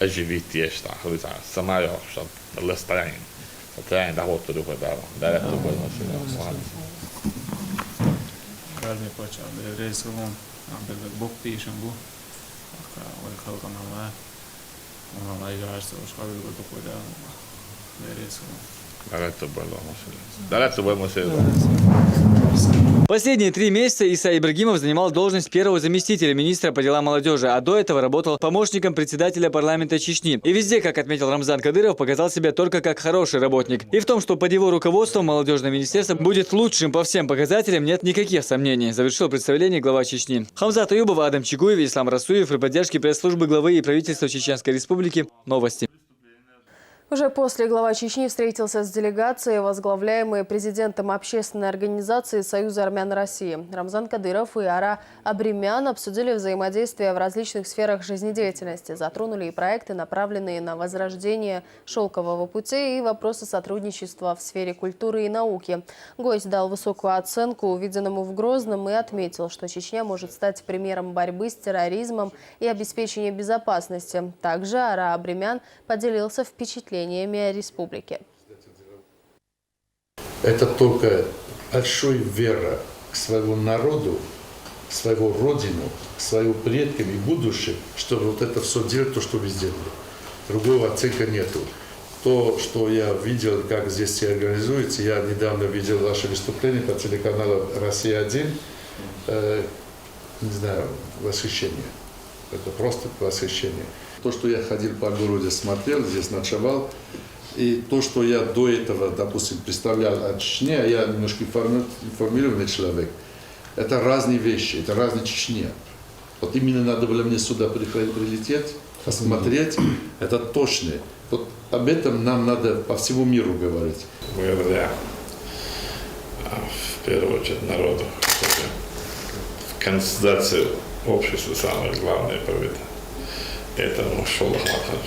أجيبيتي إشتا خليتها سمايا شاب الاستعين استعين ده هو الطريق ده ده الطريق المسؤول Karmi počal reizes bet buktīšanu والخلق معاه وما يجعلش وشغل الدكتور ده reizes. Последние 3 месяца Иса Ибрагимов занимал должность первого заместителя министра по делам молодежи, а до этого работал помощником председателя парламента Чечни. И везде, как отметил Рамзан Кадыров, показал себя только как хороший работник. И в том, что под его руководством молодежное министерство будет лучшим по всем показателям, нет никаких сомнений, завершил представление глава Чечни. Хамзат Аюбов, Адам Чигуев, Ислам Расуев при поддержке пресс-службы главы и правительства Чеченской Республики. Новости. Уже после глава Чечни встретился с делегацией, возглавляемой президентом общественной организации Союза армян России. Рамзан Кадыров и Ара Абремян обсудили взаимодействие в различных сферах жизнедеятельности, затронули и проекты, направленные на возрождение шелкового пути, и вопросы сотрудничества в сфере культуры и науки. Гость дал высокую оценку увиденному в Грозном и отметил, что Чечня может стать примером борьбы с терроризмом и обеспечения безопасности. Также Ара Абремян поделился впечатлениями о республике. Это только большая вера к своему народу, к своему родину, к своим предкам и будущим, чтобы вот это все делать, то, что вы сделали. Другого оценка нету. То, что я видел, как здесь все организуется, я недавно видел ваше выступление по телеканалу «Россия-1», не знаю, восхищение. Это просто восхищение. То, что я ходил по городу, смотрел, здесь ночевал, и то, что я до этого, допустим, представлял о Чечне, я немножко информированный человек, это разные вещи, это разные Чечни. Вот именно надо было мне сюда прилететь, посмотреть, это точно. Вот об этом нам надо по всему миру говорить. Благодаря, в первую очередь, народу. Консолидацию общества самое главное правит. Это шел Ахмад.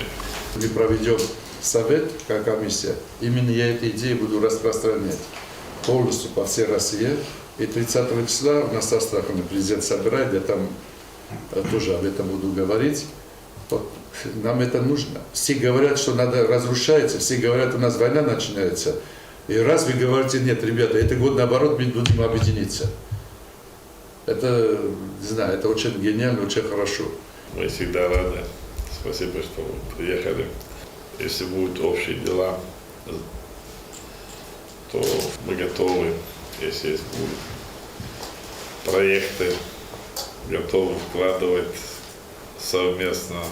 Мы проведем совет, как комиссия. Именно я эту идею буду распространять полностью по всей России. И 30 числа у нас Астрахани президент собирает, я там тоже об этом буду говорить. Вот, нам это нужно. Все говорят, что надо разрушается, все говорят, у нас война начинается. И раз вы говорите, нет, ребята, этот год наоборот мы будем объединиться. Это, не знаю, это очень гениально, очень хорошо. Мы всегда рады. Спасибо, что вы приехали. Если будут общие дела, то мы готовы. Если есть будут проекты, готовы вкладывать совместно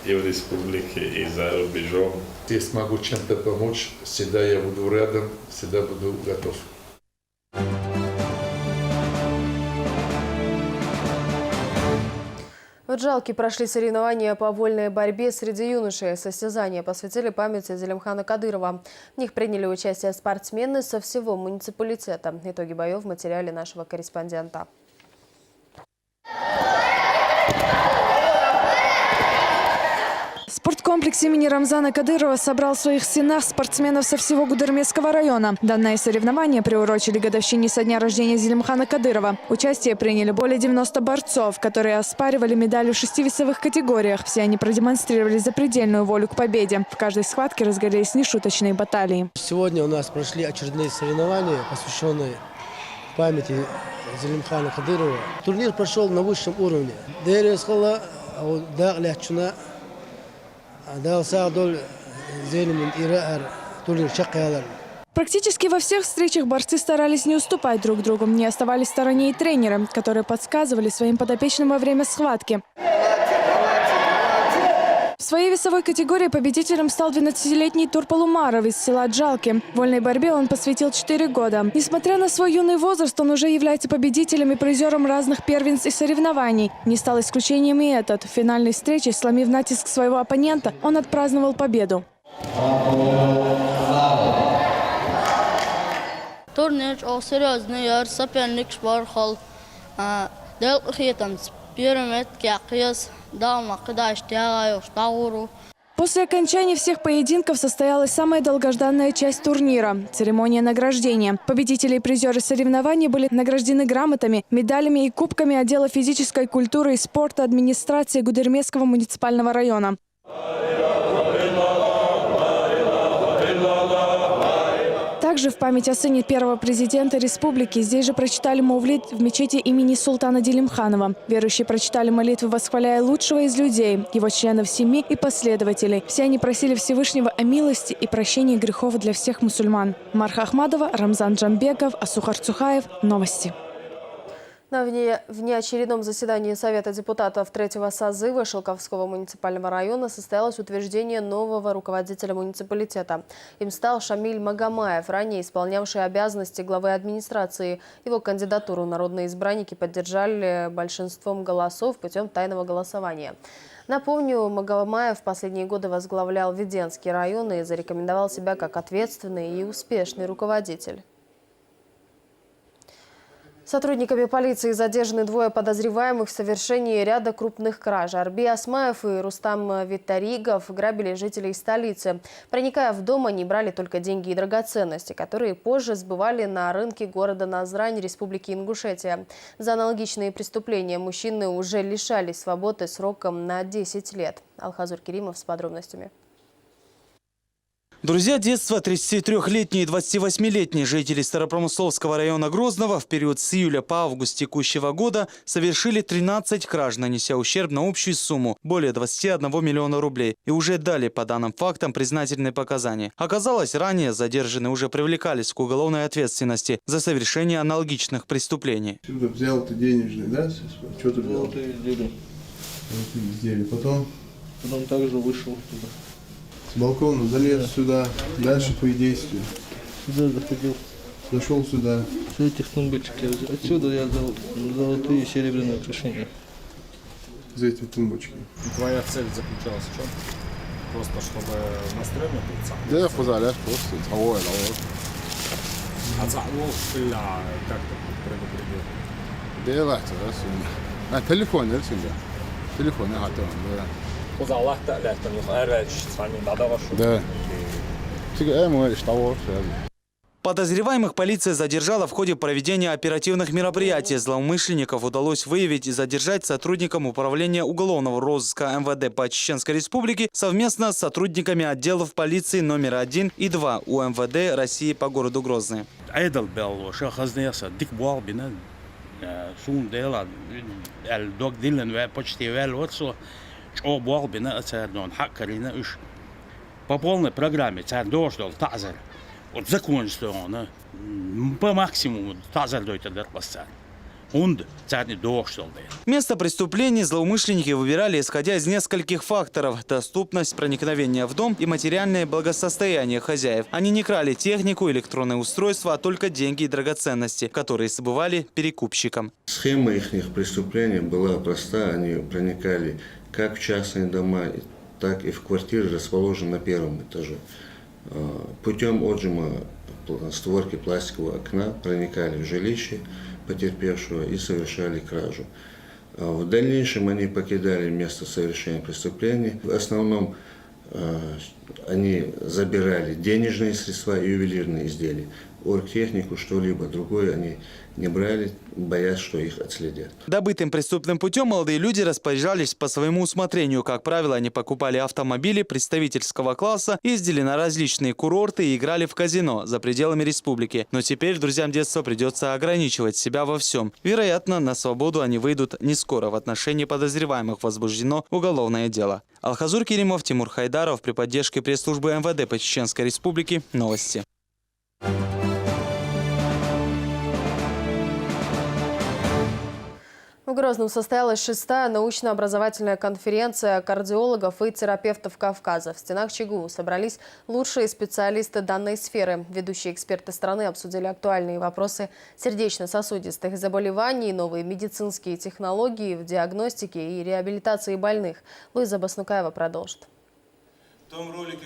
и в республике, и за рубежом. Если смогу чем-то помочь, всегда я буду рядом, всегда буду готов. В Джалке прошли соревнования по вольной борьбе среди юношей. Состязания посвятили памяти Зелимхана Кадырова. В них приняли участие спортсмены со всего муниципалитета. Итоги боев в материале нашего корреспондента. Спорткомплекс имени Рамзана Кадырова собрал в своих стенах спортсменов со всего Гудермесского района. Данное соревнование приурочили годовщине со дня рождения Зелимхана Кадырова. Участие приняли более 90 борцов, которые оспаривали медали в 6 весовых категориях. Все они продемонстрировали запредельную волю к победе. В каждой схватке разгорелись нешуточные баталии. Сегодня у нас прошли очередные соревнования, посвященные памяти Зелимхана Кадырова. Турнир прошел на высшем уровне. Практически во всех встречах борцы старались не уступать друг другу, не оставались в стороне и тренеры, которые подсказывали своим подопечным во время схватки. В своей весовой категории победителем стал 12-летний Турпал Умаров из села Джалки. Вольной борьбе он посвятил 4 года. Несмотря на свой юный возраст, он уже является победителем и призером разных первенств и соревнований. Не стал исключением и этот. В финальной встрече, сломив натиск своего оппонента, он отпраздновал победу. Турнир о серьезный соперник спорхол. Дел хитанс пирамид кякиас дама кадаш тягаю штауру. После окончания всех поединков состоялась самая долгожданная часть турнира – церемония награждения. Победители и призеры соревнований были награждены грамотами, медалями и кубками отдела физической культуры и спорта администрации Гудермесского муниципального района. Также в память о сыне первого президента республики здесь же прочитали мавлид в мечети имени султана Делимханова. Верующие прочитали молитвы, восхваляя лучшего из людей, его членов семьи и последователей. Все они просили Всевышнего о милости и прощении грехов для всех мусульман. Марха Ахмадова, Рамзан Джамбеков, Асухар Цухаев. Новости. На внеочередном заседании Совета депутатов 3-го созыва Шелковского муниципального района состоялось утверждение нового руководителя муниципалитета. Им стал Шамиль Магомаев, ранее исполнявший обязанности главы администрации. Его кандидатуру народные избранники поддержали большинством голосов путем тайного голосования. Напомню, Магомаев в последние годы возглавлял Веденский район и зарекомендовал себя как ответственный и успешный руководитель. Сотрудниками полиции задержаны 2 подозреваемых в совершении ряда крупных краж. Арби Асмаев и Рустам Витаригов грабили жителей столицы. Проникая в дом, они брали только деньги и драгоценности, которые позже сбывали на рынке города Назрань, Республики Ингушетия. За аналогичные преступления мужчины уже лишались свободы сроком на 10 лет. Алхазур Керимов с подробностями. Друзья детства, 33-летние и 28-летние жители Старопромысловского района Грозного в период с июля по август текущего года совершили 13 краж, нанеся ущерб на общую сумму более 21 миллиона рублей. И уже дали по данным фактам признательные показания. Оказалось, ранее задержанные уже привлекались к уголовной ответственности за совершение аналогичных преступлений. Сюда взял ты денежный, да? Что ты взял? Золотые изделия. Золотые изделия. Потом Также вышел туда. с балкона залез сюда. Дальше твои действия. Сюда заходил. Зашел сюда. С этих тумбочек я взял. Отсюда я взял золотые и серебряные украшения. Из этих тумбочки. Твоя цель заключалась в чем? Просто чтобы настроение быть сам? Да, позаля, просто целое, А целое, как ты предупредил? Делать, да, телефон, да, сюда. Телефон, я готов, да. Да. Подозреваемых полиция задержала в ходе проведения оперативных мероприятий. Злоумышленников удалось выявить и задержать сотрудникам управления уголовного розыска МВД по Чеченской Республике совместно с сотрудниками отделов полиции номер 1 и 2 УМВД России по городу Грозный. По полной программе царь должен тазер. Вот закончится он, по максимуму тазер дойдет до класса. Место преступлений злоумышленники выбирали, исходя из нескольких факторов: доступность проникновения в дом и материальное благосостояние хозяев. Они не крали технику, электронные устройства, а только деньги и драгоценности, которые сбывали перекупщикам. Схема их преступлений была проста. Они проникали как в частные дома, так и в квартиры, расположенные на первом этаже. Путем отжима створки пластикового окна проникали в жилище потерпевшего и совершали кражу. В дальнейшем они покидали место совершения преступлений. В основном они забирали денежные средства и ювелирные изделия. оргтехнику, что-либо другое они не брали, боясь, что их отследят. Добытым преступным путем молодые люди распоряжались по своему усмотрению. Как правило, они покупали автомобили представительского класса, ездили на различные курорты и играли в казино за пределами республики. Но теперь друзьям детства придется ограничивать себя во всем. Вероятно, на свободу они выйдут не скоро. В отношении подозреваемых возбуждено уголовное дело. Алхазур Керимов, Тимур Хайдаров при поддержке пресс-службы МВД по Чеченской Республике. Новости. В Грозном состоялась 6-я научно-образовательная конференция кардиологов и терапевтов Кавказа. В стенах ЧГУ собрались лучшие специалисты данной сферы. Ведущие эксперты страны обсудили актуальные вопросы сердечно-сосудистых заболеваний, новые медицинские технологии в диагностике и реабилитации больных. Луиза Баснукаева продолжит.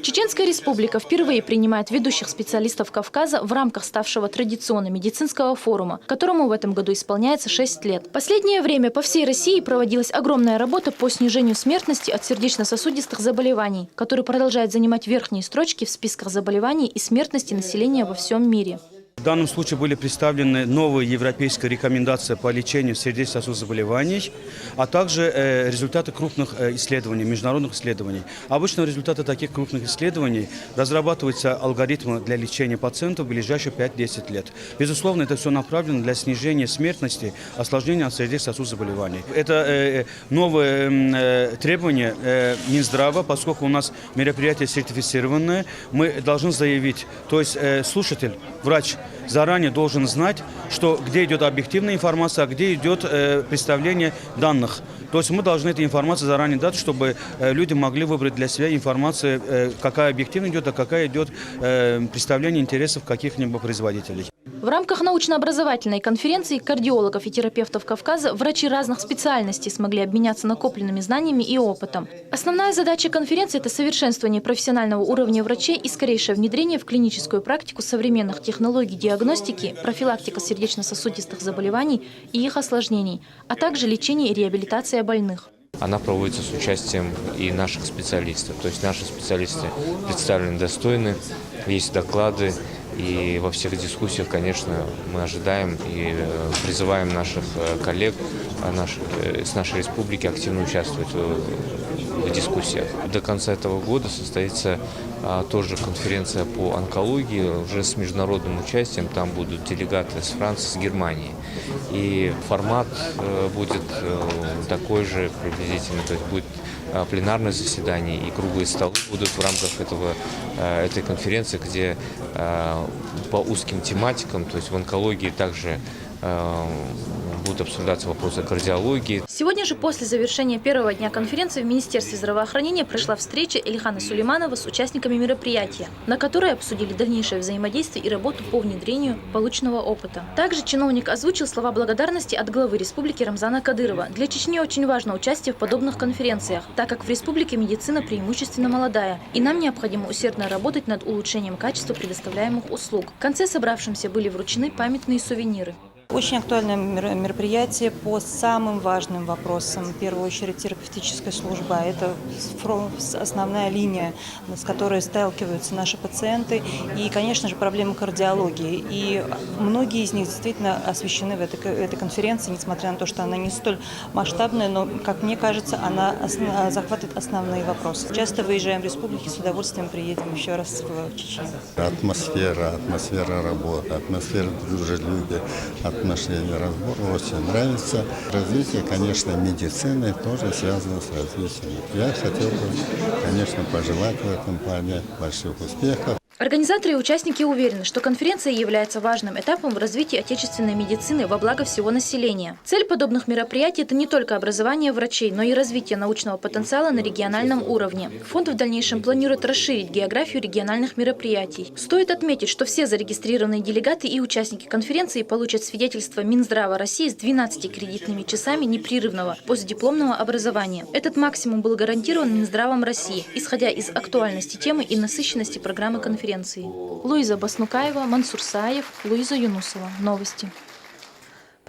Чеченская Республика впервые принимает ведущих специалистов Кавказа в рамках ставшего традиционным медицинского форума, которому в этом году исполняется 6 лет. В последнее время по всей России проводилась огромная работа по снижению смертности от сердечно-сосудистых заболеваний, который продолжает занимать верхние строчки в списках заболеваний и смертности населения во всем мире. В данном случае были представлены новые европейские рекомендации по лечению сердечно-сосудистых заболеваний, а также результаты крупных исследований, международных исследований. Обычно результаты таких крупных исследований разрабатываются алгоритмы для лечения пациентов в ближайшие 5-10 лет. Безусловно, это все направлено для снижения смертности, осложнения от сердечно-сосудистых заболеваний. Это новые требования Минздрава, поскольку у нас мероприятие сертифицированное, мы должны заявить, то есть слушатель, врач, заранее должен знать, что где идет объективная информация, а где идет представление данных. То есть мы должны эту информацию заранее дать, чтобы люди могли выбрать для себя информацию, какая объективно идет, а какая идет представление интересов каких-либо производителей. В рамках научно-образовательной конференции кардиологов и терапевтов Кавказа врачи разных специальностей смогли обменяться накопленными знаниями и опытом. Основная задача конференции – это совершенствование профессионального уровня врачей и скорейшее внедрение в клиническую практику современных технологий диагностики, профилактика сердечно-сосудистых заболеваний и их осложнений, а также лечение и реабилитация больных. Она проводится с участием и наших специалистов. То есть наши специалисты представлены достойны, есть доклады. И во всех дискуссиях, конечно, мы ожидаем и призываем наших коллег с нашей республики активно участвовать в дискуссиях. До конца этого года состоится тоже конференция по онкологии уже с международным участием. Там будут делегаты с Франции, с Германии. И формат будет такой же приблизительно, то есть будет пленарное заседание и круглые столы будут в рамках этой конференции, где по узким тематикам, то есть в онкологии также будут обсуждаться вопросы кардиологии. Сегодня же после завершения первого дня конференции в Министерстве здравоохранения прошла встреча Эльхана Сулейманова с участниками мероприятия, на которой обсудили дальнейшее взаимодействие и работу по внедрению полученного опыта. Также чиновник озвучил слова благодарности от главы республики Рамзана Кадырова. Для Чечни очень важно участие в подобных конференциях, так как в республике медицина преимущественно молодая, и нам необходимо усердно работать над улучшением качества предоставляемых услуг. В конце собравшимся были вручены памятные сувениры. Очень актуальное мероприятие по самым важным вопросам. В первую очередь терапевтическая служба. Это основная линия, с которой сталкиваются наши пациенты. И, конечно же, проблемы кардиологии. И многие из них действительно освещены в этой конференции, несмотря на то, что она не столь масштабная, но, как мне кажется, она захватывает основные вопросы. Часто выезжаем в республики, с удовольствием приедем еще раз в Чечню. Атмосфера работы, атмосфера дружелюбия, отношения, разбор очень нравится. Развитие, конечно, медицины тоже связано с развитием. Я хотел бы, конечно, пожелать в этом плане больших успехов. Организаторы и участники уверены, что конференция является важным этапом в развитии отечественной медицины во благо всего населения. Цель подобных мероприятий – это не только образование врачей, но и развитие научного потенциала на региональном уровне. Фонд в дальнейшем планирует расширить географию региональных мероприятий. Стоит отметить, что все зарегистрированные делегаты и участники конференции получат свидетельство Минздрава России с 12 кредитными часами непрерывного постдипломного образования. Этот максимум был гарантирован Минздравом России, исходя из актуальности темы и насыщенности программы конференции. Луиза Баснукаева, Мансур Саев, Луиза Юнусова. Новости.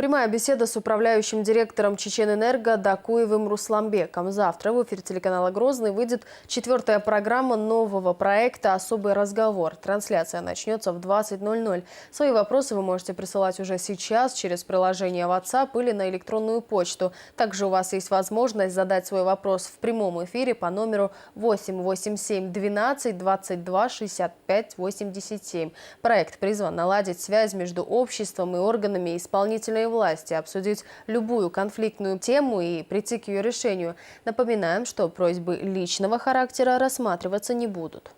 Прямая беседа с управляющим директором Чеченэнерго Дакуевым Русламбеком. Завтра в эфир телеканала «Грозный» выйдет 4-я программа нового проекта «Особый разговор». Трансляция начнется в 20:00. Свои вопросы вы можете присылать уже сейчас через приложение WhatsApp или на электронную почту. Также у вас есть возможность задать свой вопрос в прямом эфире по номеру 887 12 22 65 87. Проект призван наладить связь между обществом и органами исполнительной власти, обсудить любую конфликтную тему и прийти к ее решению. Напоминаем, что просьбы личного характера рассматриваться не будут.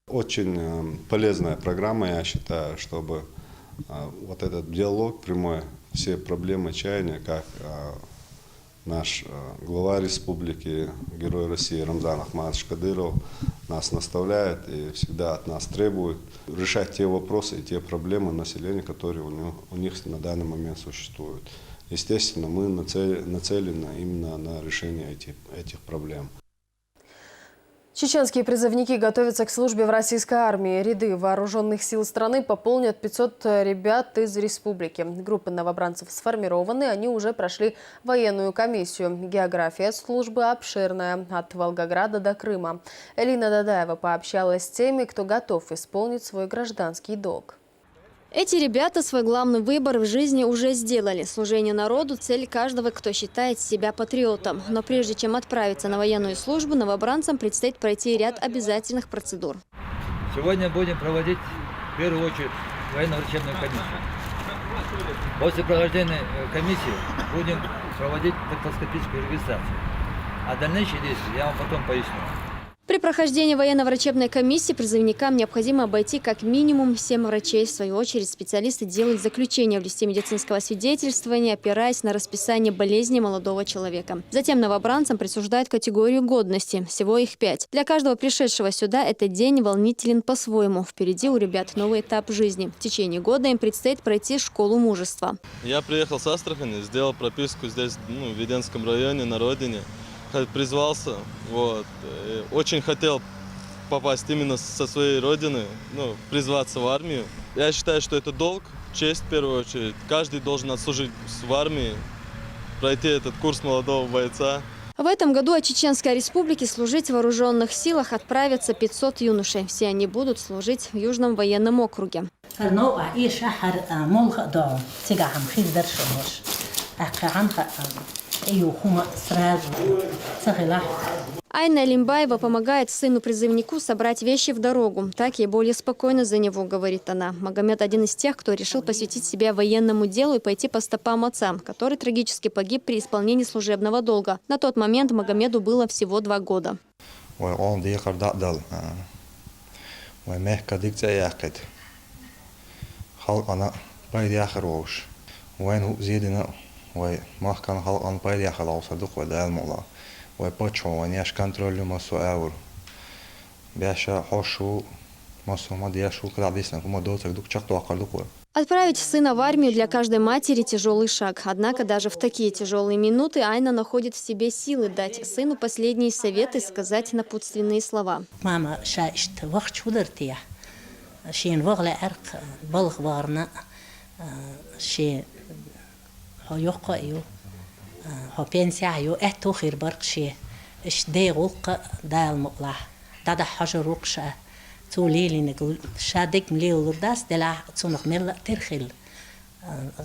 Очень полезная программа, я считаю, чтобы вот этот диалог прямой, все проблемы, чаяния, как наш глава республики, герой России Рамзан Ахматович Кадыров нас наставляет и всегда от нас требует решать те вопросы и те проблемы населения, которые у них на данный момент существуют. Естественно, мы нацелены именно на решение этих проблем. Чеченские призывники готовятся к службе в российской армии. Ряды вооруженных сил страны пополнят 500 ребят из республики. Группы новобранцев сформированы, они уже прошли военную комиссию. География службы обширная, от Волгограда до Крыма. Элина Дадаева пообщалась с теми, кто готов исполнить свой гражданский долг. Эти ребята свой главный выбор в жизни уже сделали. Служение народу – цель каждого, кто считает себя патриотом. Но прежде чем отправиться на военную службу, новобранцам предстоит пройти ряд обязательных процедур. Сегодня будем проводить в первую очередь военно-врачебную комиссию. После прохождения комиссии будем проводить дактилоскопическую регистрацию. А дальнейшие действия я вам потом поясню. При прохождении военно-врачебной комиссии призывникам необходимо обойти как минимум 7 врачей. В свою очередь специалисты делают заключение в листе медицинского свидетельствования, опираясь на расписание болезни молодого человека. Затем новобранцам присуждают категорию годности. Всего их 5. Для каждого пришедшего сюда этот день волнителен по-своему. Впереди у ребят новый этап жизни. В течение года им предстоит пройти школу мужества. Я приехал с Астрахани, сделал прописку здесь, в Веденском районе, на родине. Призвался, очень хотел попасть именно со своей родины, призваться в армию. Я считаю, что это долг, честь в первую очередь. Каждый должен отслужить в армии, пройти этот курс молодого бойца. В этом году от Чеченской республики служить в вооруженных силах отправятся 500 юношей. Все они будут служить в Южном военном округе. Айна Лимбаева помогает сыну-призывнику собрать вещи в дорогу. Так ей более спокойно за него, говорит она. Магомед один из тех, кто решил посвятить себя военному делу и пойти по стопам отца, который трагически погиб при исполнении служебного долга. На тот момент Магомеду было всего 2 года. ومحكم خلق أن بايدي خلاص صدق وده المولا وبتشو ونياش كنترول مسو أور بيشا حشو مسو ما ديشو كده عديسنا كم دوتك دوك شقت وقر دوكوا. Отправить сына в армию для каждой матери – тяжелый шаг. Однако даже в такие тяжелые минуты Айна находит в себе силы дать сыну последние советы и сказать напутственные слова. Мама шаишт вахт шудертия, шин вагле арк балх варна, шин هيوقع يو هبينسع يو اتو خير برقشي اش دي غوق دا المقلع دا حجر وقشة توليلي نقول شادك مليل لرداس دلع تسونق ميلا ترخل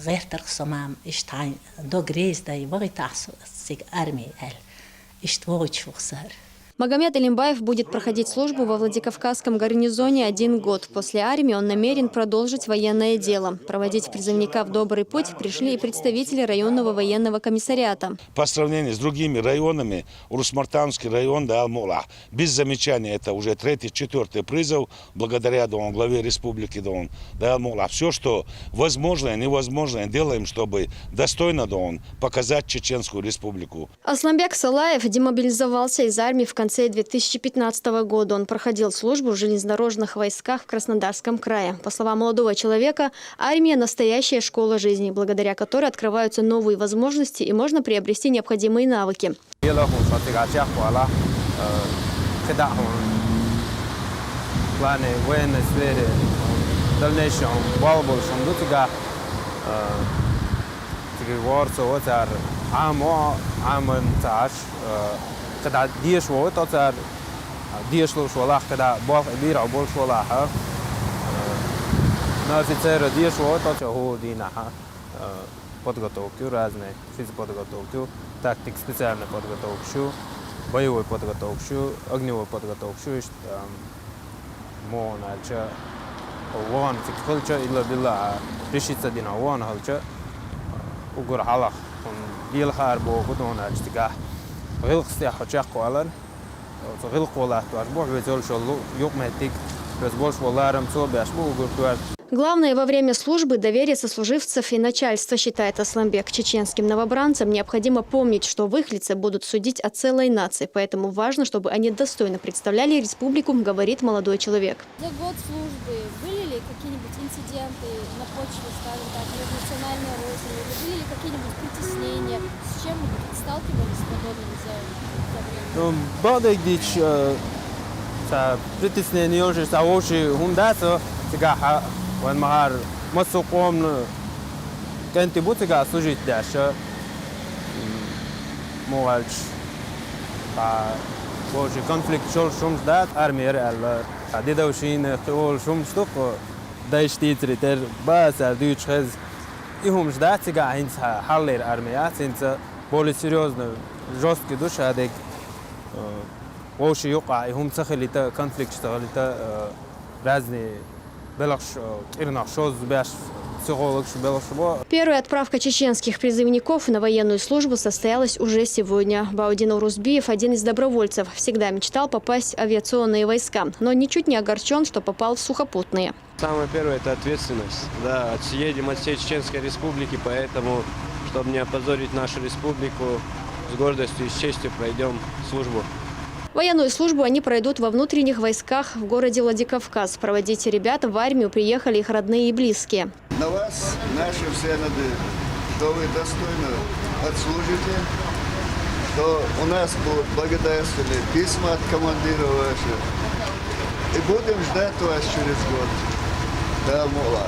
غير ترقصمام اش تعين دو غريز دا يبغي تعصو سيك ارمي ال اش تبغي تشوخ سهر. Магомед Алимбаев будет проходить службу во Владикавказском гарнизоне 1 год. После армии он намерен продолжить военное дело. Проводить призывника в добрый путь пришли и представители районного военного комиссариата. По сравнению с другими районами, Урус-Мартановский район дал мола. Без замечания, это уже 3-4 призыв, благодаря главе республики дал мола. Все, что возможное, невозможное, делаем, чтобы достойно показать Чеченскую республику. Асламбек Салаев демобилизовался из армии в конце 2015 года. Он проходил службу в железнодорожных войсках в Краснодарском крае. По словам молодого человека, армия – настоящая школа жизни, благодаря которой открываются новые возможности и можно приобрести необходимые навыки. в плане военной сферы, в дальнейшем балбол, шамдутига, ورسو وتر عام عام 19 كده ديش وتر ديش لو شولاح كده باخ بير عبول شولاحه نافيتر ديش وتر هو دينها подготовку разные физподготовку тактик специальную подготовку боевую подготовку огневую подготовку мона وان تكفلش إلا بالله رشيد سدينا وان هالش وقر حلق ديال خاربو بدون اجتكاح غلق استياح وشاق والر غلق ولا تواشبو بيزول شلو يوم مهتك بس بولش ولا رمسو بيشبو وقر توار. Главное во время службы – доверие сослуживцев и начальства, считает Асламбек. Чеченским новобранцам необходимо помнить, что в их лице будут судить о целой нации. Поэтому важно, чтобы они достойно представляли республику, говорит молодой человек. За год службы были ли какие-нибудь инциденты на почве, скажем так, межнациональной розни? Или были ли какие-нибудь притеснения? С чем вы сталкивались с подобным за время? Бадагдич притеснение уже саоши хундаса тигаха وان مهار مسوقهم كنت بوتجا سجيت داشة موالش بوجي كونفليكت شول شومش دات أرمير على عديدة وشين خول شومش توق دايش تيتري تر باس أردوش خز يهمش دات تجا هنس حلير أرميات هنس بولي سيريوزنا جوست كدوش هذيك وش يقع يهم تخلي تا كونفليكت تخلي تا رازني Первая отправка чеченских призывников на военную службу состоялась уже сегодня. Баудин Урузбиев, один из добровольцев, всегда мечтал попасть в авиационные войска, но ничуть не огорчен, что попал в сухопутные. Самое первое – это ответственность. Да, съедем от всей Чеченской Республики, поэтому, чтобы не опозорить нашу республику, с гордостью и с честью пройдем службу. Военную службу они пройдут во внутренних войсках в городе Владикавказ. Проводить ребят в армию приехали их родные и близкие. На вас наши все надежды, что вы достойно отслужите, что у нас будут благодарственные письма от командира ваших. И будем ждать вас через год. Да, Мула.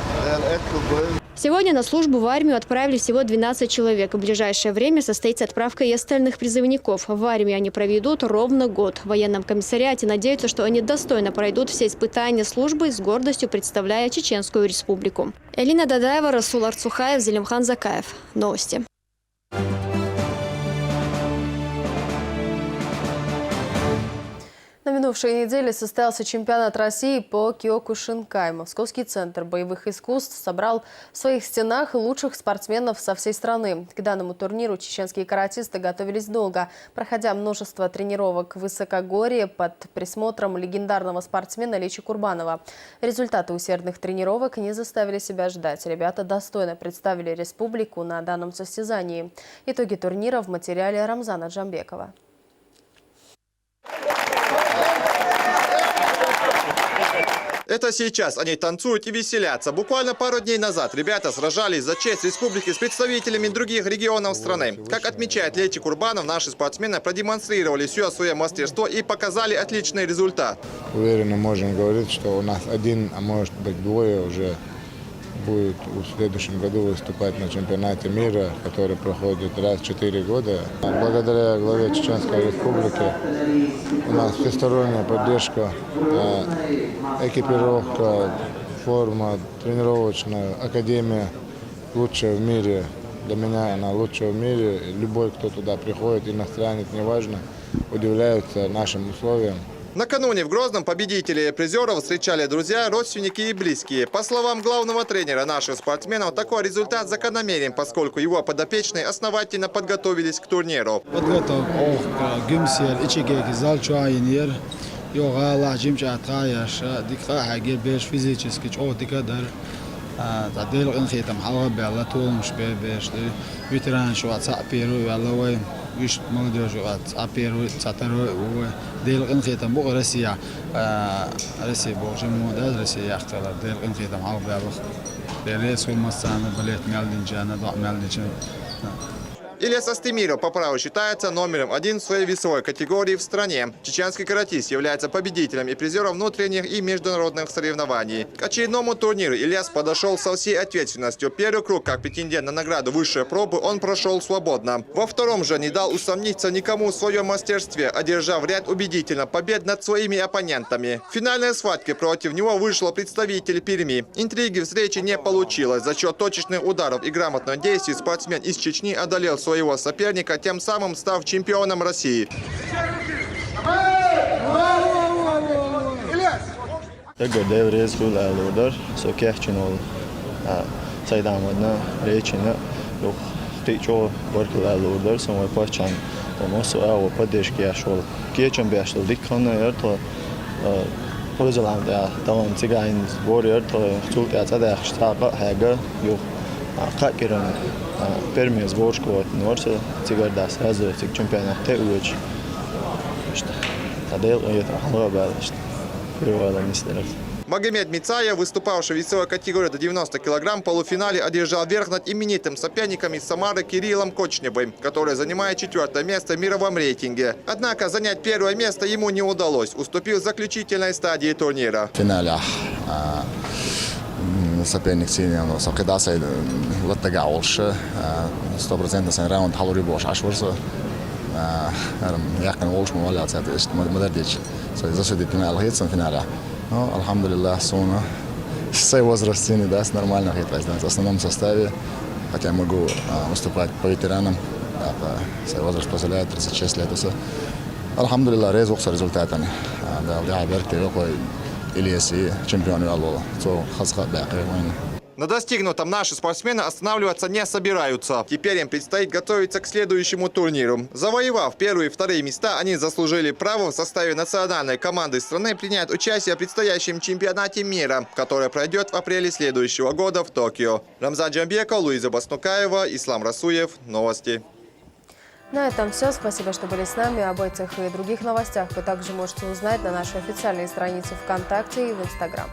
Сегодня на службу в армию отправили всего 12 человек. В ближайшее время состоится отправка и остальных призывников. В армии они проведут ровно год. В военном комиссариате надеются, что они достойно пройдут все испытания службы, с гордостью представляя Чеченскую Республику. Элина Дадаева, Расул Арцухаев, Зелимхан Закаев. Новости. На минувшей неделе состоялся чемпионат России по киокушинкай. Московский центр боевых искусств собрал в своих стенах лучших спортсменов со всей страны. К данному турниру чеченские каратисты готовились долго, проходя множество тренировок в высокогорье под присмотром легендарного спортсмена Лечи Курбанова. Результаты усердных тренировок не заставили себя ждать. Ребята достойно представили республику на данном состязании. Итоги турнира в материале Рамзана Джамбекова. Это сейчас они танцуют и веселятся. Буквально пару дней назад ребята сражались за честь республики с представителями других регионов страны. Как отмечает Лечи Курбанов, наши спортсмены продемонстрировали все свое мастерство и показали отличный результат. Уверенно можем говорить, что у нас один, а может быть двое уже будет в следующем году выступать на чемпионате мира, который проходит раз в 4 года. Благодаря главе Чеченской Республики у нас всесторонняя поддержка, экипировка, форма, тренировочная, академия лучшая в мире. Для меня она лучшая в мире. Любой, кто туда приходит, иностранец, неважно, удивляется нашим условиям. Накануне в Грозном победителей и призеров встречали друзья, родственники и близкие. По словам главного тренера наших спортсменов, такой результат закономерен, поскольку его подопечные основательно подготовились к турниру. تعديل انخيتم حواب على طول مش بيش فيتران شو تصابيرو على وين ويش مولدو شو تصابيرو تصاترو ديل انخيتم بو روسيا روسيا بو جمهور روسيا اختار ديل انخيتم حواب على بيريس والمسان بليت مالدين جانا ضاع مالدين. Ильяс Астемиров по праву считается номером 1 в своей весовой категории в стране. Чеченский каратист является победителем и призером внутренних и международных соревнований. К очередному турниру Ильяс подошел со всей ответственностью. Первый круг, как претендент на награду высшей пробы, он прошел свободно. Во втором же не дал усомниться никому в своем мастерстве, одержав ряд убедительно побед над своими оппонентами. В финальной схватке против него вышел представитель Перми. Интриги встречи не получилось. За счет точечных ударов и грамотных действий спортсмен из Чечни одолел своего соперника, тем самым став чемпионом России. Перми сборку Норса тигарда сразу тик чемпионат теуч. Тадел это хлоба что первое место. Магомед Мицаев, выступавший в весовой категории до 90 кг, в полуфинале одержал верх над именитым соперником из Самары Кириллом Кочневым, который занимает 4-е место в мировом рейтинге. Однако занять первое место ему не удалось, уступил в заключительной стадии турнира. В финале соперник сильный, so когда се латага олше 100% раунд халури бош ашварса яхкан олш моваля цат ist модердич so засудит финал хитсон финаля. Но алхамдулилlah сона все возрастные, да, с нормальных хитвоздания в основном составе, хотя могу выступать по ветеранам, свой возраст позволяет 36 лет. Алхамдулилlah резок с результатами. Да, я верю, что Ильяс чемпион Аллаха, то хасхат бакивайн. На достигнутом наши спортсмены останавливаться не собираются. Теперь им предстоит готовиться к следующему турниру. Завоевав первые и вторые места, они заслужили право в составе национальной команды страны принять участие в предстоящем чемпионате мира, который пройдет в апреле следующего года в Токио. Рамзан Джамбеков, Луиза Баснукаева, Ислам Расуев. Новости. На этом все. Спасибо, что были с нами. Об этих и других новостях вы также можете узнать на нашей официальной странице ВКонтакте и в Инстаграм.